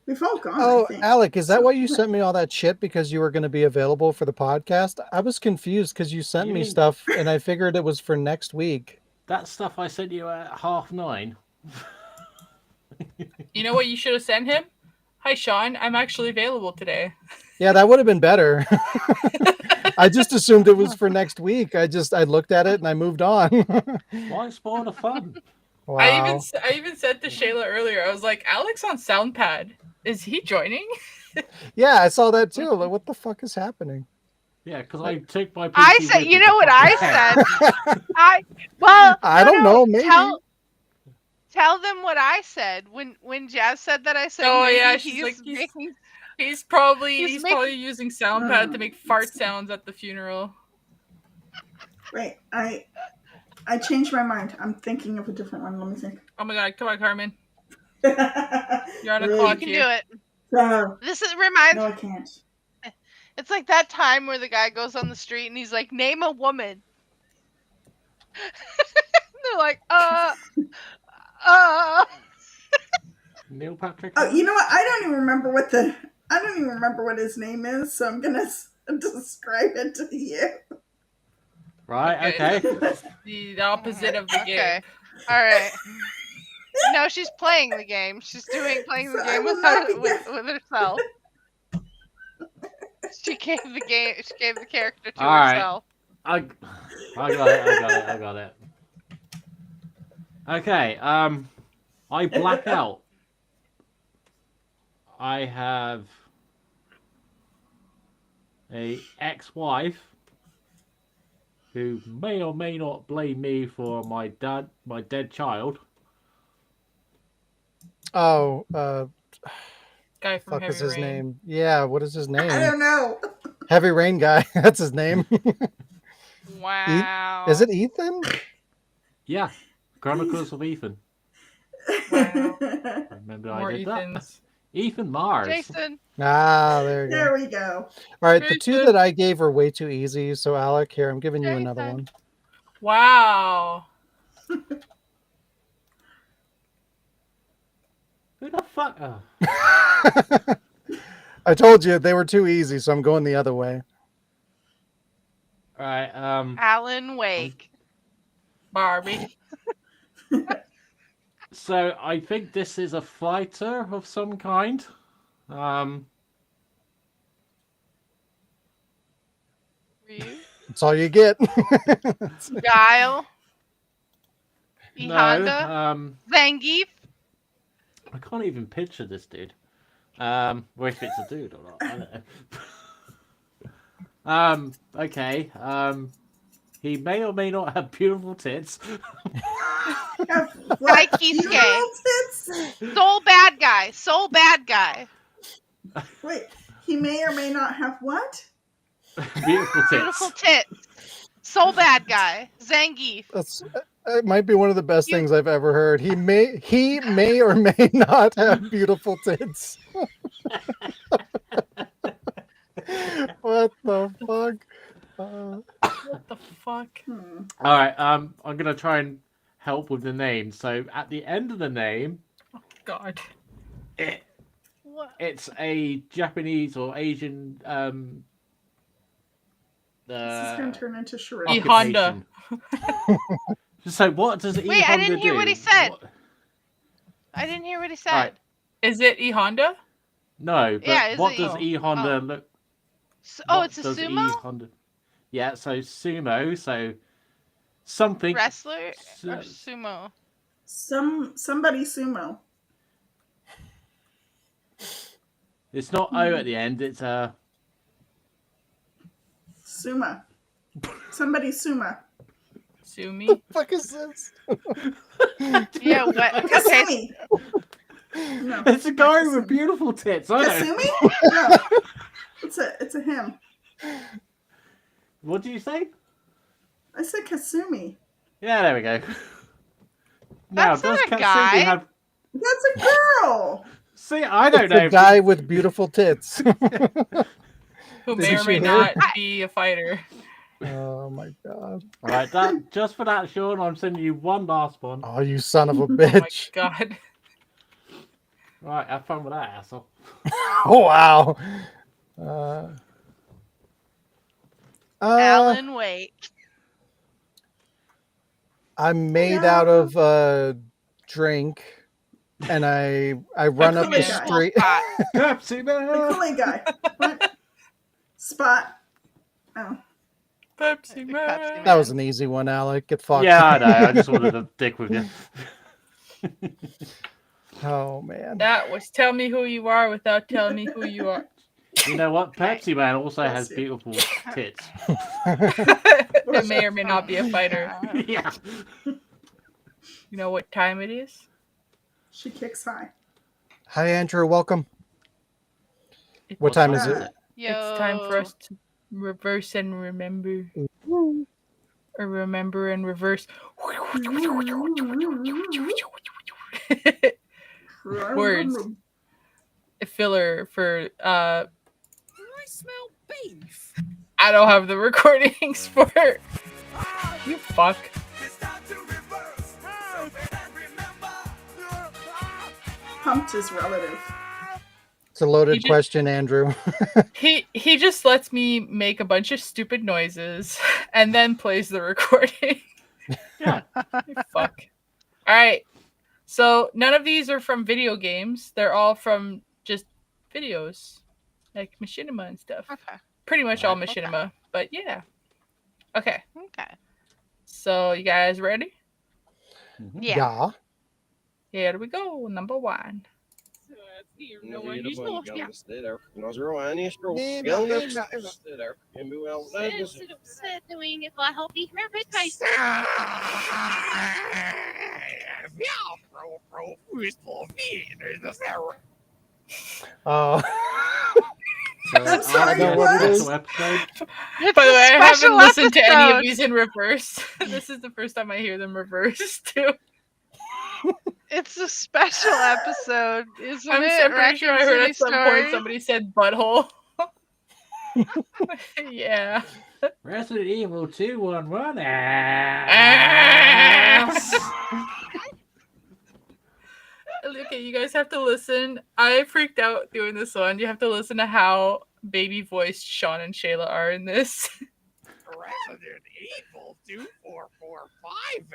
We've all gone. I Oh, think. Alec, is that So- why you sent me all that shit because you were going to be available for the podcast? I was confused because you sent You me mean- stuff and I figured it was for next week. That stuff I sent you at 9:30. You know what you should have sent him? Hi, Sean. I'm actually available today. Yeah, that would have been better. I just assumed it was for next week. I looked at it and I moved on. Why spoil the fun? Wow. I even said to Shayla earlier, I was like, Alex on SoundPad. Is he joining? Yeah, I saw that too. Like, what the fuck is happening? Yeah, because I took my PC I said, with you me know to what fucking I hell. said? I don't know, maybe. Tell them what I said when Jazz said that. I said, Oh maybe yeah, she's like making. he's probably He's probably using SoundPad to make fart sounds at the funeral. Wait, I changed my mind. I'm thinking of a different one. Let me think. Oh my god, come on, Carmen. You're You're on a You clock can here. do it. No, This reminds. I can't. It's like that time where the guy goes on the street and he's like, "Name a woman." They're like, Neil Patrick. Oh, you know what? I don't even remember what his name is, so I'm gonna describe it to you. Right. Okay. The opposite of the game. Okay. All right. No, she's playing the game. She's playing the So I game will with not her, be with herself. She gave the character to All right. herself. I got it. Okay. I black out. I have a ex-wife who may or may not blame me for my dead child. Oh, Guy from fuck Heavy is his Rain. name? Yeah, what is his I name? don't know. Heavy Rain guy. That's his name. Wow. Is it Ethan? Yeah, Chronicles of Ethan. Wow. Remember More I did that. Ethans. Ethan Mars. Jason? Ah, there you go. There we go. All right, the two Jason. that I gave are way too easy. So Alec, here I'm giving you another Jason. one. Wow. Who the fuck? Oh. I told you they were too easy, so I'm going the other way. All right. Alan Wake. Barbie. So I think this is a fighter of some kind. Ryu? That's all you get. Guile? E No. Honda? Zangief? I can't even picture this dude. Or if it's a dude or not. I don't know. Okay. He may or may not have beautiful tits. What? Kisuke. Beautiful tits? Soul bad guy. Soul bad guy. Wait, he may or may not have what? Beautiful tits. Beautiful tits. Soul bad guy. Zangief. That's it. Might be one of the best things I've ever heard. He may or may not have beautiful tits. What the fuck? What the fuck? All right. I'm gonna try and help with the name. So at the end of the name, God. it's a Japanese or Asian. This is going to turn into charade. E Honda. So what does E Wait, Honda I didn't hear do? what he said. What- I didn't hear what he said. Alright. Is it E Honda? No, but Yeah, is what it does E- E Honda oh. look? Oh, what it's a does sumo? E Honda? Yeah, so sumo. So something. Wrestler Su- or sumo? Somebody sumo. It's not O at the end. It's Suma. Somebody suma. Sue me. What the fuck is this? Yeah, what? Okay. Kasumi. No, It's a guy not with Kasumi. beautiful tits. I know. Kasumi? No. It's a him. What do you say? I said Kasumi. Yeah, there we go. Now, That's not does a Katsumi guy. have? That's a girl. See, I don't It's know. a guy with beautiful tits. Who Did may or you may hear? not be a fighter. Oh my god. All right, that just for that, Sean, I'm sending you one last one. Oh, you son of a Oh my bitch. God. Right, have fun with that, asshole. Oh wow. Alan Wake. I'm made out of drink, and I run up the Kool-Aid guy. street. Spot. Pepsi The Man. Kool-Aid guy. What? Spot. Oh. Pepsi Pepsi Man. That was an easy one, Alec. Get fucked. Yeah, I know. I just wanted to dick with you. Oh man. That was tell me who you are without telling me who you are. You know what? Pepsi Man also Bless has you. beautiful tits. It may or may not be a fighter. Yeah. You know what time it is? She kicks high. Hi Andrew, welcome. It's What time is time? it? Yo. It's time for us to reverse and remember. Or remember and reverse. Words. Filler for I smell beef. I don't have the recordings for it. You fuck. Pumped is relative. It's a loaded You just- question, Andrew. He just lets me make a bunch of stupid noises and then plays the recording. Yeah. You fuck. Alright. So none of these are from video games. They're all from just videos. Like machinima and stuff. Okay. Pretty much all Right. machinima. But yeah. Okay. Okay. So you guys ready? Yeah. Here we go. Number one. Oh, So I'm it's sorry, actually a what? special episode. It's By the a way, I special haven't listened to any of episode. these in reverse. This is the first time I hear them reversed too. It's a special episode, isn't I'm it? pretty sure I Raccoon heard City at some point Stories? somebody said butthole. Yeah. Resident Evil 211. Okay, you guys have to listen. I freaked out doing this one. You have to listen to how baby voiced Sean and Shayla are in this. Resident Evil 2445.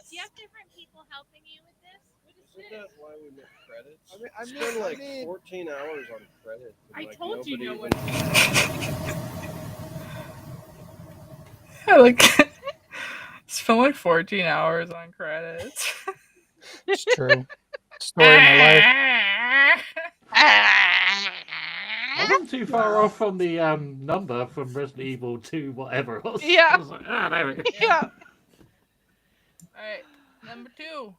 Do you have different people helping you with this? What is Isn't this? that why we make credits? I spent like 14 hours on credits. I like, told you no nobody one. I like spent like 14 hours on credits. it's true. Story of my life. I wasn't too far off from the number from Resident Evil 2, whatever it was. Yeah. I was like, there we go. Yeah. Alright, number 2.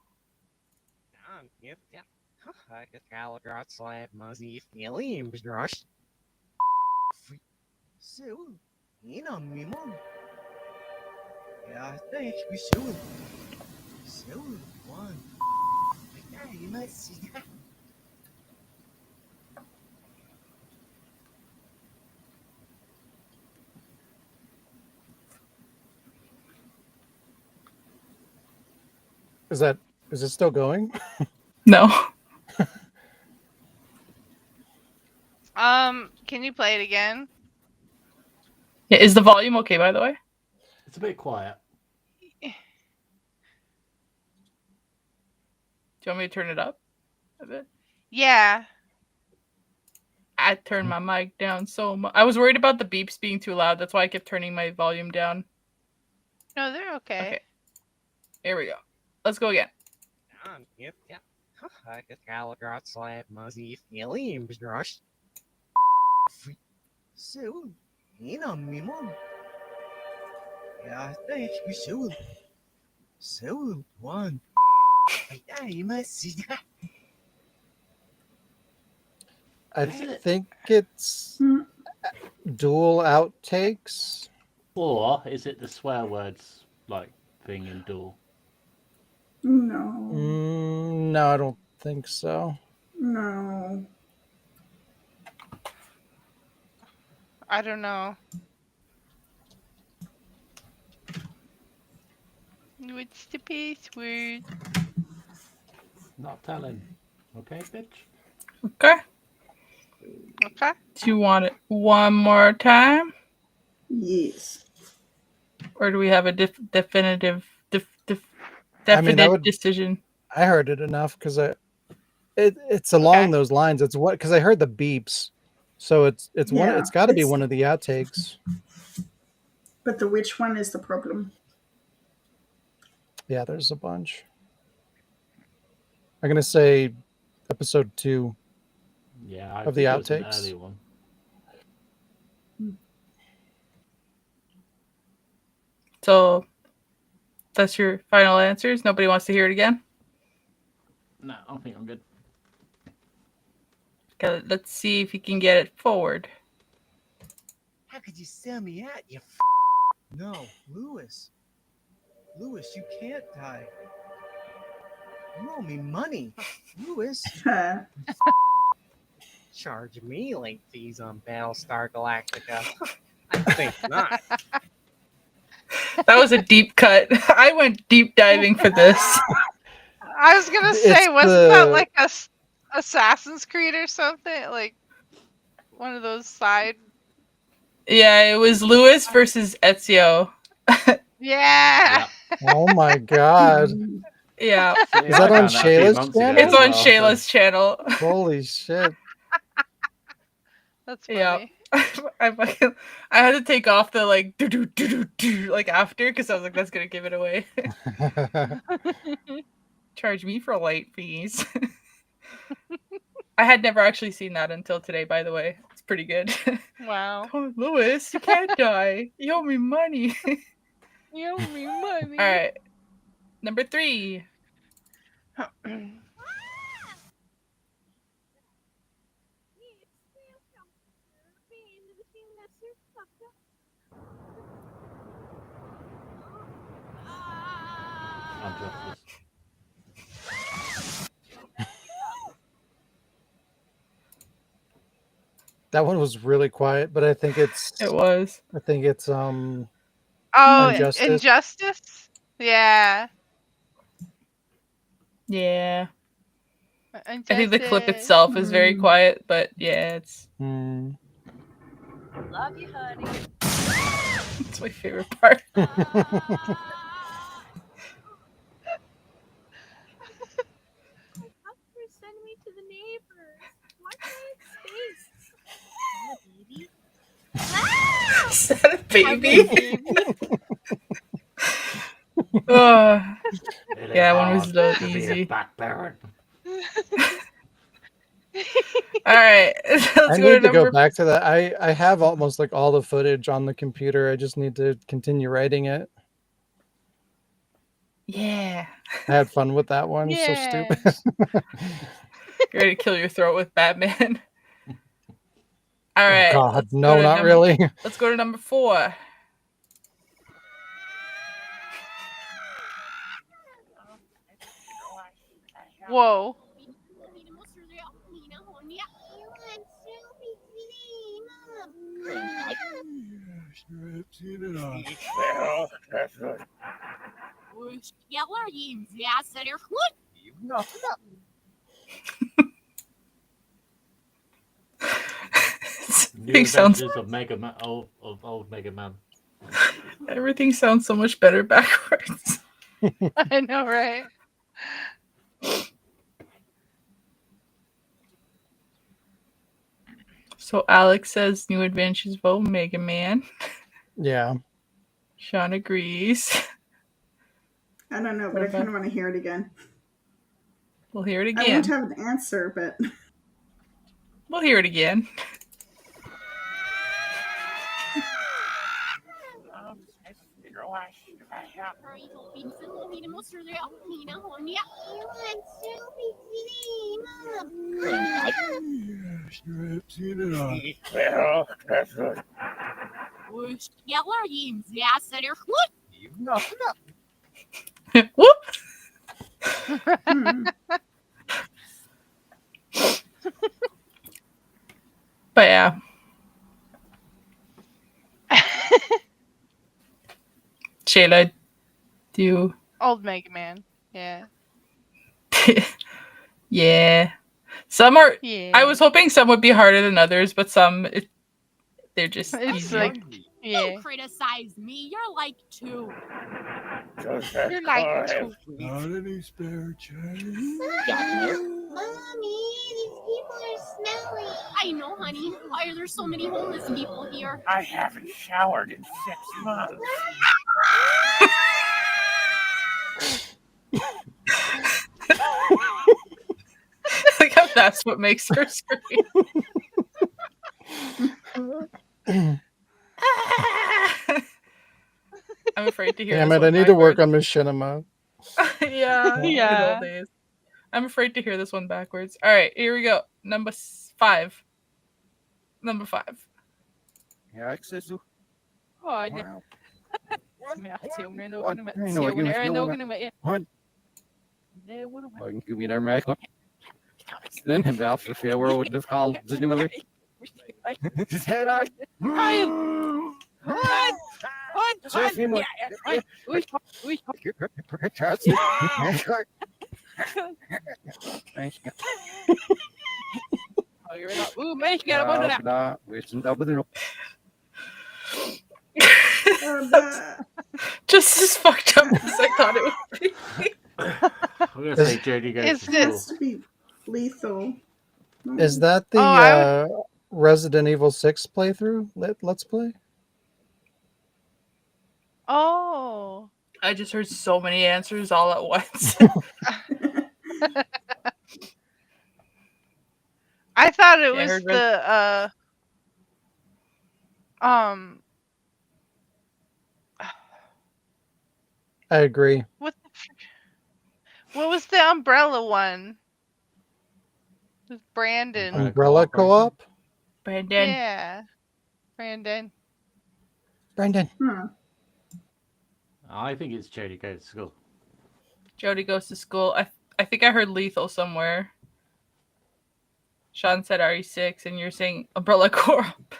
Is it still going? No. Can you play it again? Yeah, is the volume okay, by the way? It's a bit quiet. Do you want me to turn it up a bit? Yeah. I turned my mic down so much. I was worried about the beeps being too loud. That's why I kept turning my volume down. No, they're okay. Okay. Here we go. Let's go again. I Is it? think it's dual outtakes. Or is it the swear words like thing in Duel? No. No, I don't think so. No. I don't know. What's the password? Not telling. Okay, bitch? Okay. Okay. Do you want it one more time? Yes. Or do we have a definitive I mean, that would- decision? I heard it enough because it's along Okay. those lines. It's what because I heard the beeps, so it's one. Yeah, It's got to be it's- one of the outtakes. But the which one is the problem? Yeah, there's a bunch. I'm gonna say episode 2. Yeah, I Of the think it was an outtakes? early one. So that's your final answers? Nobody wants to hear it again? No, I think I'm good. Okay, let's see if you can get it forward. How could you sell me out, you No, Lewis. Lewis, you can't die. You owe me money. Lewis. Charge me late fees on Battlestar Galactica. I think not. That was a deep cut. I went deep diving for this. I was gonna say, It's wasn't that the- like Assassin's Creed or something? Like one of those side. Yeah, it was Lewis versus Ezio. Yeah. Oh my god! Yeah. See, Is that I on found a few Shayla's months ago channel? It's as on well, Shayla's so- channel. Holy shit! That's funny. Yeah. I had to take off the like do like after because I was like, that's gonna give it away. Charge me for late fees. I had never actually seen that until today, by the way. It's pretty good. Wow. Oh, Lewis, you can't die. You owe me money. You owe me money. All right. Number 3. Injustice. That one was really quiet, but I think it's It was. Oh, Injustice. Injustice? Yeah. Yeah. Injustice. I think the clip itself is very quiet, but yeah, it's Hmm. Love you, honey. it's my favorite part. Send me to the neighbors. Why can't I have space? I'm a baby. Is that a baby? Oh, It yeah, is one was hard a little to be a easy. bad parent. All right, let's I go need to go number. back to that. I have almost like all the footage on the computer. I just need to continue writing it. Yeah. I had fun with that one. So Yeah. stupid. You're ready to kill your throat with Batman. All Oh right. God, let's no, go to not really. Let's go to number 4. Whoa. New sounds Adventures of Mega Man, old Mega Man. everything sounds so much better backwards. I know, right? So Alex says New Adventures of Old Mega Man. Yeah. Sean agrees. I don't know, but I kind of want to hear it again. We'll hear it I again. won't have an answer, but We'll hear it again. Whoop! But yeah. Shayla, do you... Old Mega Man. Yeah. Yeah. Some are... Yeah. I was hoping some would be harder than others, but some, they're just It's easier. like, yeah. Don't criticize me. You're like 2. You're like 2. Not any spare change. Mommy, these people are smelly. I know, honey. Why are there so many homeless people here? I haven't showered in 6 months. Like how that's what makes her scream. I'm afraid to hear Damn this it! one I need to work backwards. on machinima. Yeah. Yeah. Good old days. I'm afraid to hear this one backwards. All right, here we go. Number 5. Number 5. Ja, ik zeg zo. Olha. Wow. Give me their mic. Then him out for the world with this call. Did you really? His head out. Ryan! Run! Just as fucked up as I thought it would be. I'm gonna say Jody goes Is to this- has school. to be lethal. Is that the Oh, I Resident Evil 6 playthrough? Let's play? Oh. I just heard so many answers all at once. I thought it Yeah, I was heard the I agree. what the What was the umbrella one? With Brandon. Umbrella Co-op? Brandon. Yeah. Brandon. Brandon. I think it's Jody Goes to School. Jody Goes to School. I think I heard Lethal somewhere. Sean said RE6, and you're saying Umbrella Co-op.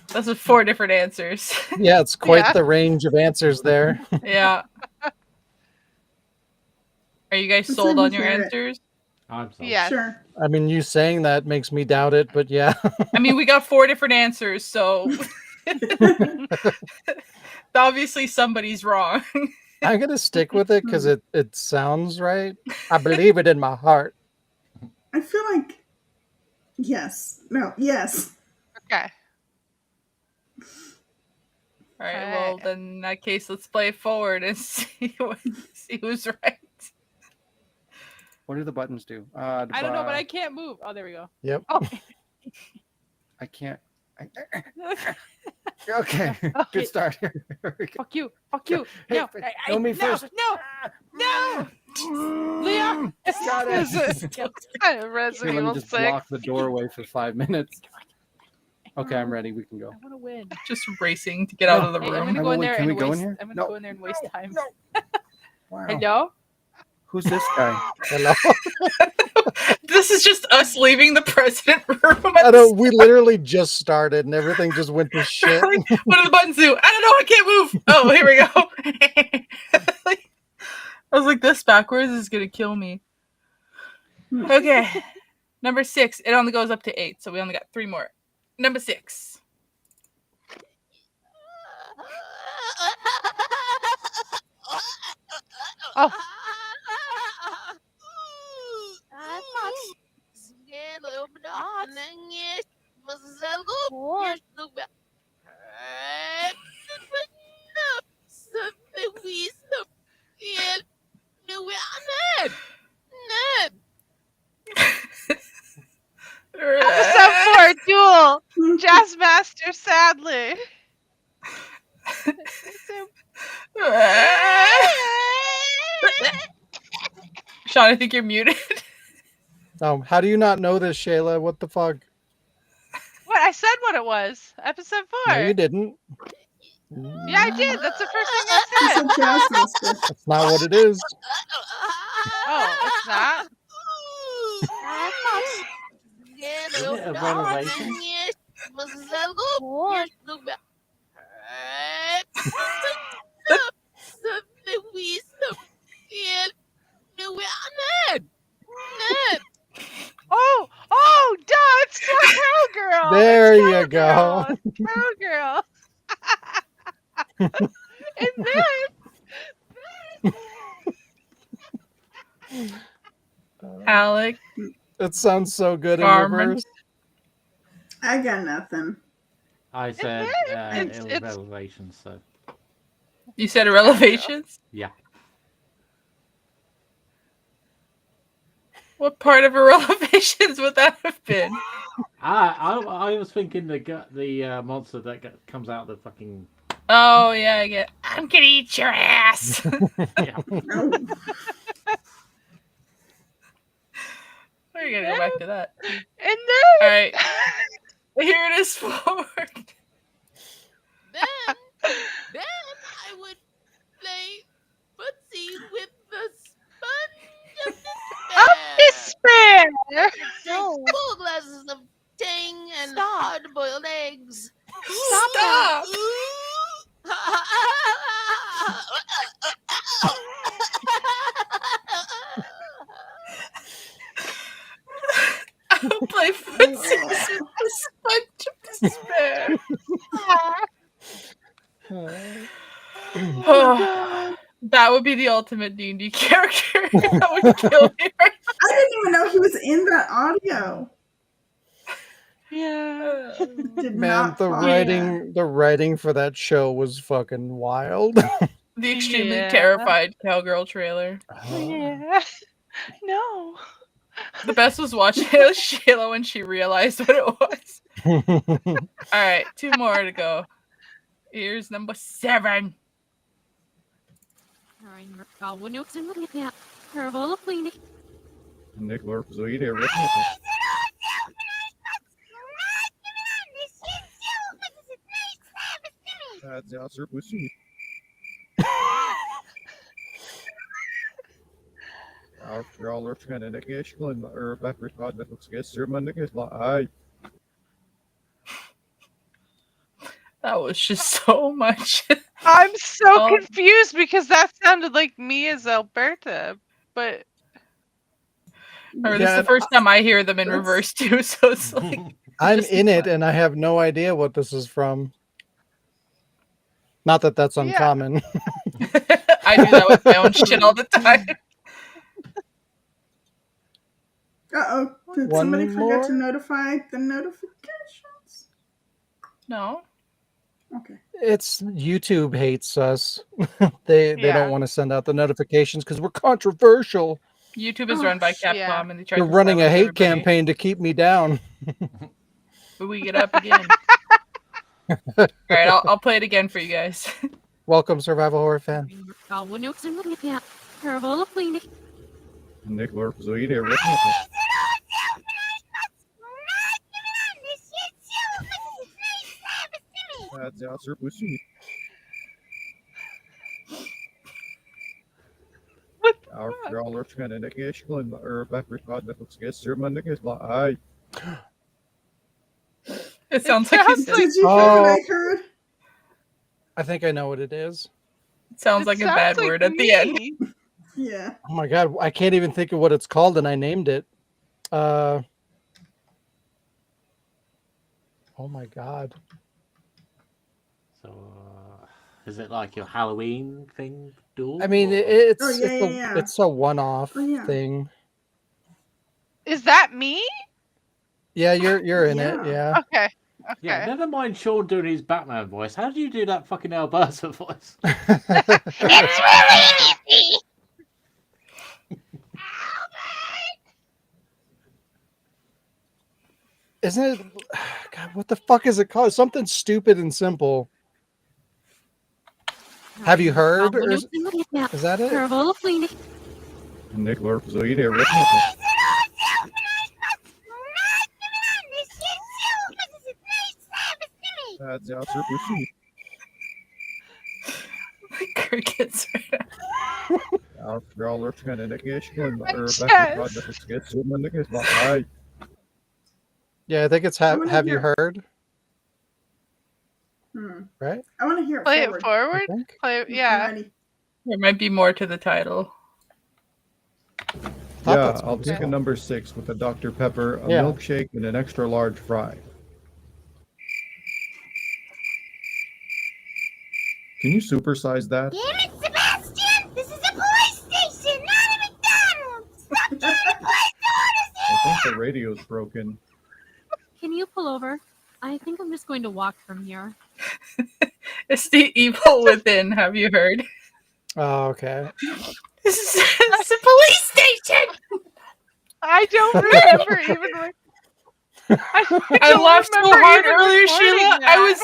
Those are 4 different answers. Yeah, it's quite the range of answers there. Yeah. Are you guys sold on your answers? I'm sold. Yes. Sure. I mean, you saying that makes me doubt it, but yeah. I mean, we got 4 different answers, so obviously somebody's wrong. I'm going to stick with it because it sounds right. I believe it in my heart. I feel like yes. No, yes. Okay. All right, well, then in that case, let's play it forward and see who's right. What do the buttons do? I don't know, but I can't move. Oh, there we go. Yep. Oh. I can't. Okay. Good start. Fuck you. Fuck you. Hey, No. know me first. No. Leah. Got it. Resident Let me Evil just 6. block the doorway for 5 minutes. Okay, I'm ready. We can go. I want to win. Just racing to get out of the Hey, room. I'm gonna go in there Can we and go in waste. here? I'm gonna No. go in there and waste time. Wow. Hello. Who's this guy? Hello. This is just us leaving the president room. I know, we literally just started and everything just went to shit. What do the buttons do? I don't know. I can't move. Oh, here we go. I was like, this backwards is gonna kill me. Okay, number 6. It only goes up to 8, so we only got 3 more. Number 6. Oh. Episode 4 Duel. Jazzmaster Sadler. Sean, I think you're muted. How do you not know this, Shayla? What the fuck? What? I said what it was. Episode 4. No, you didn't. Yeah, I did. That's the first thing I said. That's not what it is. Oh, it's not? Is it a revelation? Oh, duh, it's Cowgirl. There It's you Cowgirl. go. It's Cowgirl. And then Alec. It sounds so good in Carmen. reverse. I got nothing. I said it's- Revelations, so You said Revelations? yeah. What part of a Revelations would that have been? I was thinking the monster that comes out of the fucking. Oh, yeah, I get. I'm gonna eat your ass. Yeah. We're gonna go back to that. And All right, here it is forward. Then I would play footsie with the sponge of despair. despair. Drink full glasses of tang and hard-boiled eggs. Stop. I'll play footsie with the sponge of despair. Oh, that would be the ultimate D&D character. That would kill me right I didn't even know he was in that audio. Yeah. Did Man, not the follow writing for that show was fucking wild. The extremely Yeah. terrified cowgirl trailer. Yeah. No. The best was watching Shayla when she realized what it was. All right, 2 more to go. Here's number 7. Nick Lurp, so you did. That's the answer. Pussy. After all, we're trying to get Ashland or backwards god that looks good. Sir, man, niggas lie. That was just so much. I'm so Oh. confused because that sounded like me as Alberta, but Remember, this is the first time I hear them in reverse too, so it's like I'm just in it fun. and I have no idea what this is from. Not that that's uncommon. I do that with my own shit all the time. Uh-oh. Did One somebody forget to more? notify the notifications? No. Okay. It's YouTube hates us. They don't want to send out the notifications because we're controversial. YouTube is run by Capcom, and they try They're to running a silence hate everybody. campaign to keep me down. But we get up again. All right, I'll play it again for you guys. Welcome, survival horror fan. Nick Lurp, so you did. That's the answer. Pussy. After all, we're trying to get Ashland or backwards god that looks good. Sir, man, niggas lie. It sounds like he's Did you hear what I heard? I think I know what it is. It sounds like a bad word at the end. Yeah. Oh my god, I can't even think of what it's called, and I named it. Oh my god. So, is it like your Halloween thing, duel? I mean, or- it's Oh, yeah. it's a one-off Oh, yeah. thing. is that me? Yeah, you're in it. Yeah. Okay. Yeah, never mind Sean doing his Batman voice. How do you do that fucking Alberta voice? It's really easy. Isn't it? God, what the fuck is it called? Something stupid and simple. Have you heard? Or is that it? Nick Lurp, so you did. That's the answer. Pussy. Crickets. After all, we're trying to get Ashland or chest. backwards god that looks good. Sir, man, niggas lie. Yeah, I think it's I wanna have you hear- heard? Hmm. Right? I want to hear it Play forward. it forward. I think. Play, I'm yeah. ready. There might be more to the title. Thought Yeah, that's I'll what take it's a number 6 with a Dr. Pepper, a Yeah. milkshake, and an extra large fry. Can you supersize that? Damn it, Sebastian! This is a police station, not a McDonald's! Stop giving me place I think the radio's broken. Can you pull over? I think I'm just going to walk from here. It's the evil within. Have you heard? Oh, okay. It's a police station. I don't remember even. I don't laughed so remember hard even earlier, recording Sheila. that.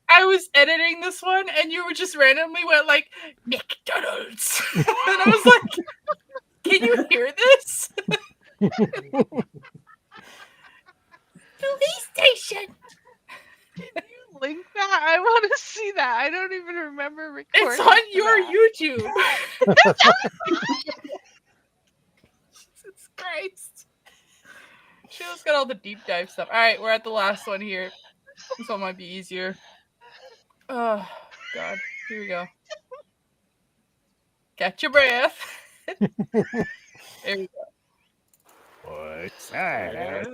I was editing this one, and you were just randomly went like McDonald's, and I was like, "Can you hear this?" Police station. Link that. I want to see that. I don't even remember recording. It's on your YouTube. Jesus Christ. Sheila's got all the deep dive stuff. All right, we're at the last one here. This one might be easier. Oh, God. Here we go. Catch your breath. There we go. What's that?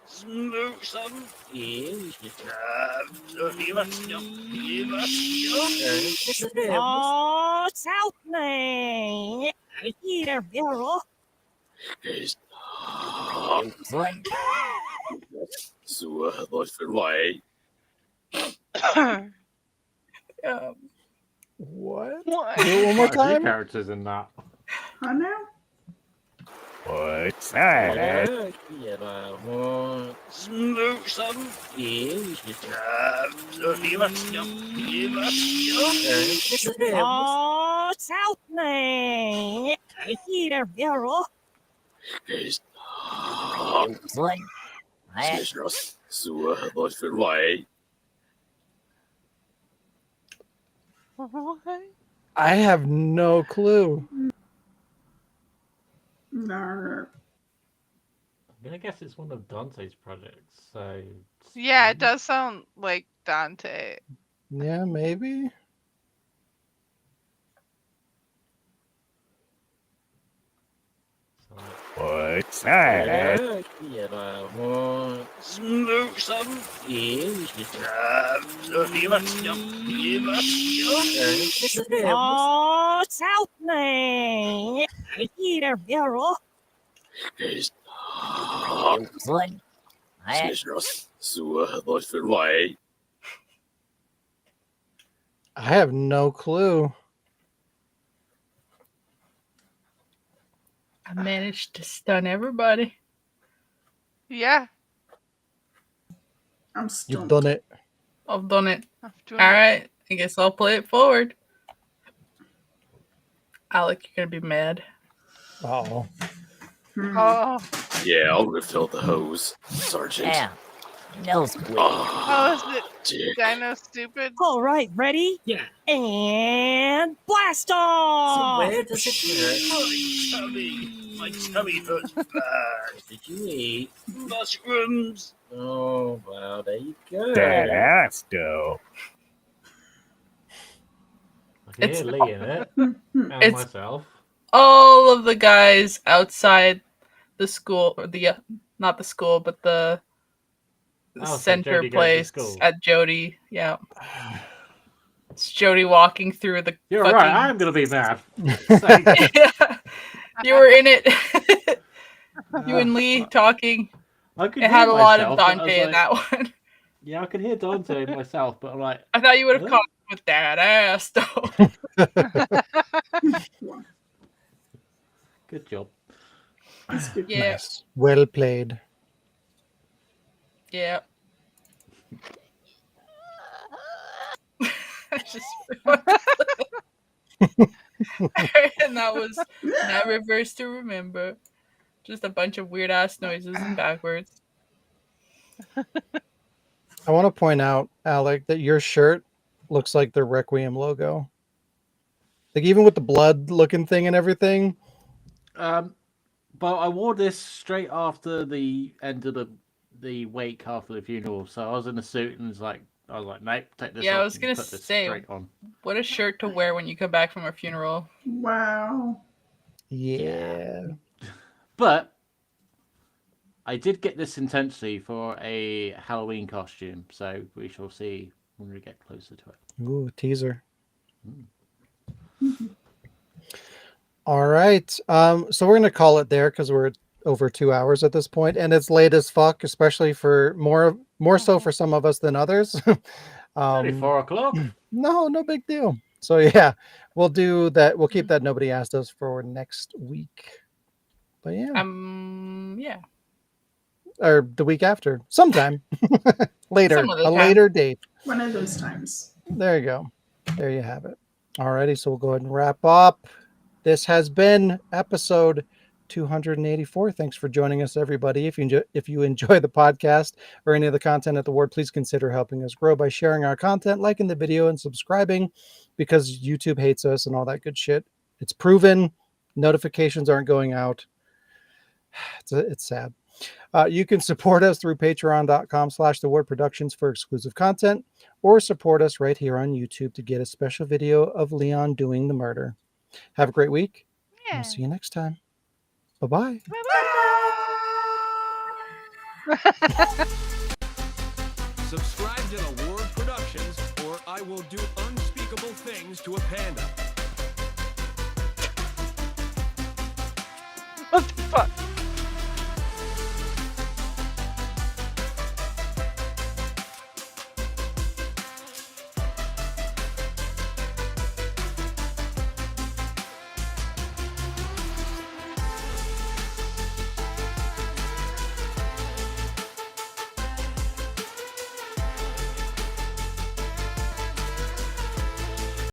Smoke some Oh, Southland! Here, Bill. What's the way? What? What? Do it one more Quite a few time. characters in that. Huh now? What's that? Smoke some fish. Oh, Southland. Here, Bureau. I have no clue. Narr. I'm gonna guess it's one of Dante's projects. So Yeah, it does sound like Dante. Yeah, maybe. What's that? Smoke some fish. Oh, Southland. Here, Bureau. I have no clue. I managed to stun everybody. Yeah, I'm You've stumped. done it. I've done it. I'm All doing it. right. I guess I'll play it forward. Alec, you're gonna be mad. Oh. Oh, Yeah, I'll refill the hose, Sergeant. No squid. oh, is it Dino Stupid? All right, ready? Yeah. And blast off! Where does it hurt? My tummy hurts bad. Did you eat mushrooms? Oh, well, there you go. That's dope. I can hear It's- Lee in it and It's- myself. All of the guys outside the school, or the not the school, but the Oh, so center Jody goes to place school. at Jody. Yeah. It's Jody walking through the You're fucking... right. I'm gonna be mad. You were in it. You and Lee talking. I could It hear had a lot of myself, but I was Dante in that one. Yeah, I could hear Dante and myself, but I'm like, I thought you would have Huh? caught him with that ass, though. good job. Yeah. Nice. Well played. Yeah. I just and that was Night Reverse to Remember. Just a bunch of weird ass noises and backwards. I want to point out, Alec, that your shirt looks like the Requiem logo. Like even with the blood looking thing and everything. But I wore this straight after the end of the wake after the funeral, so I was in a suit and I was like, nope, take this off. Yeah, I was and gonna put this say, straight on. what a shirt to wear when you come back from a funeral. Wow. Yeah. But I did get this intentionally for a Halloween costume, so we shall see when we get closer to it. Ooh, teaser. All right. So we're gonna call it there because we're over 2 hours at this point, and it's late as fuck, especially for more so for some of us than others. Only 4 o'clock. No big deal. So yeah, we'll do that. We'll keep that nobody asked us for next week. But yeah, Yeah. or the week after, sometime later, Some other a time. later date. One of those times. There you go. There you have it. Alrighty, so we'll go ahead and wrap up. This has been episode 284. Thanks for joining us, everybody. If you enjoy the podcast or any of the content at the Ward, please consider helping us grow by sharing our content, liking the video, and subscribing, because YouTube hates us and all that good shit. It's proven. Notifications aren't going out. It's sad. You can support us through patreon.com/theward productions for exclusive content, or support us right here on YouTube to get a special video of Leon doing the murder. Have a great week. Yeah. We'll see you next time. Bye-bye. Subscribe to the Ward Productions, or I will do unspeakable things to a panda. What the fuck?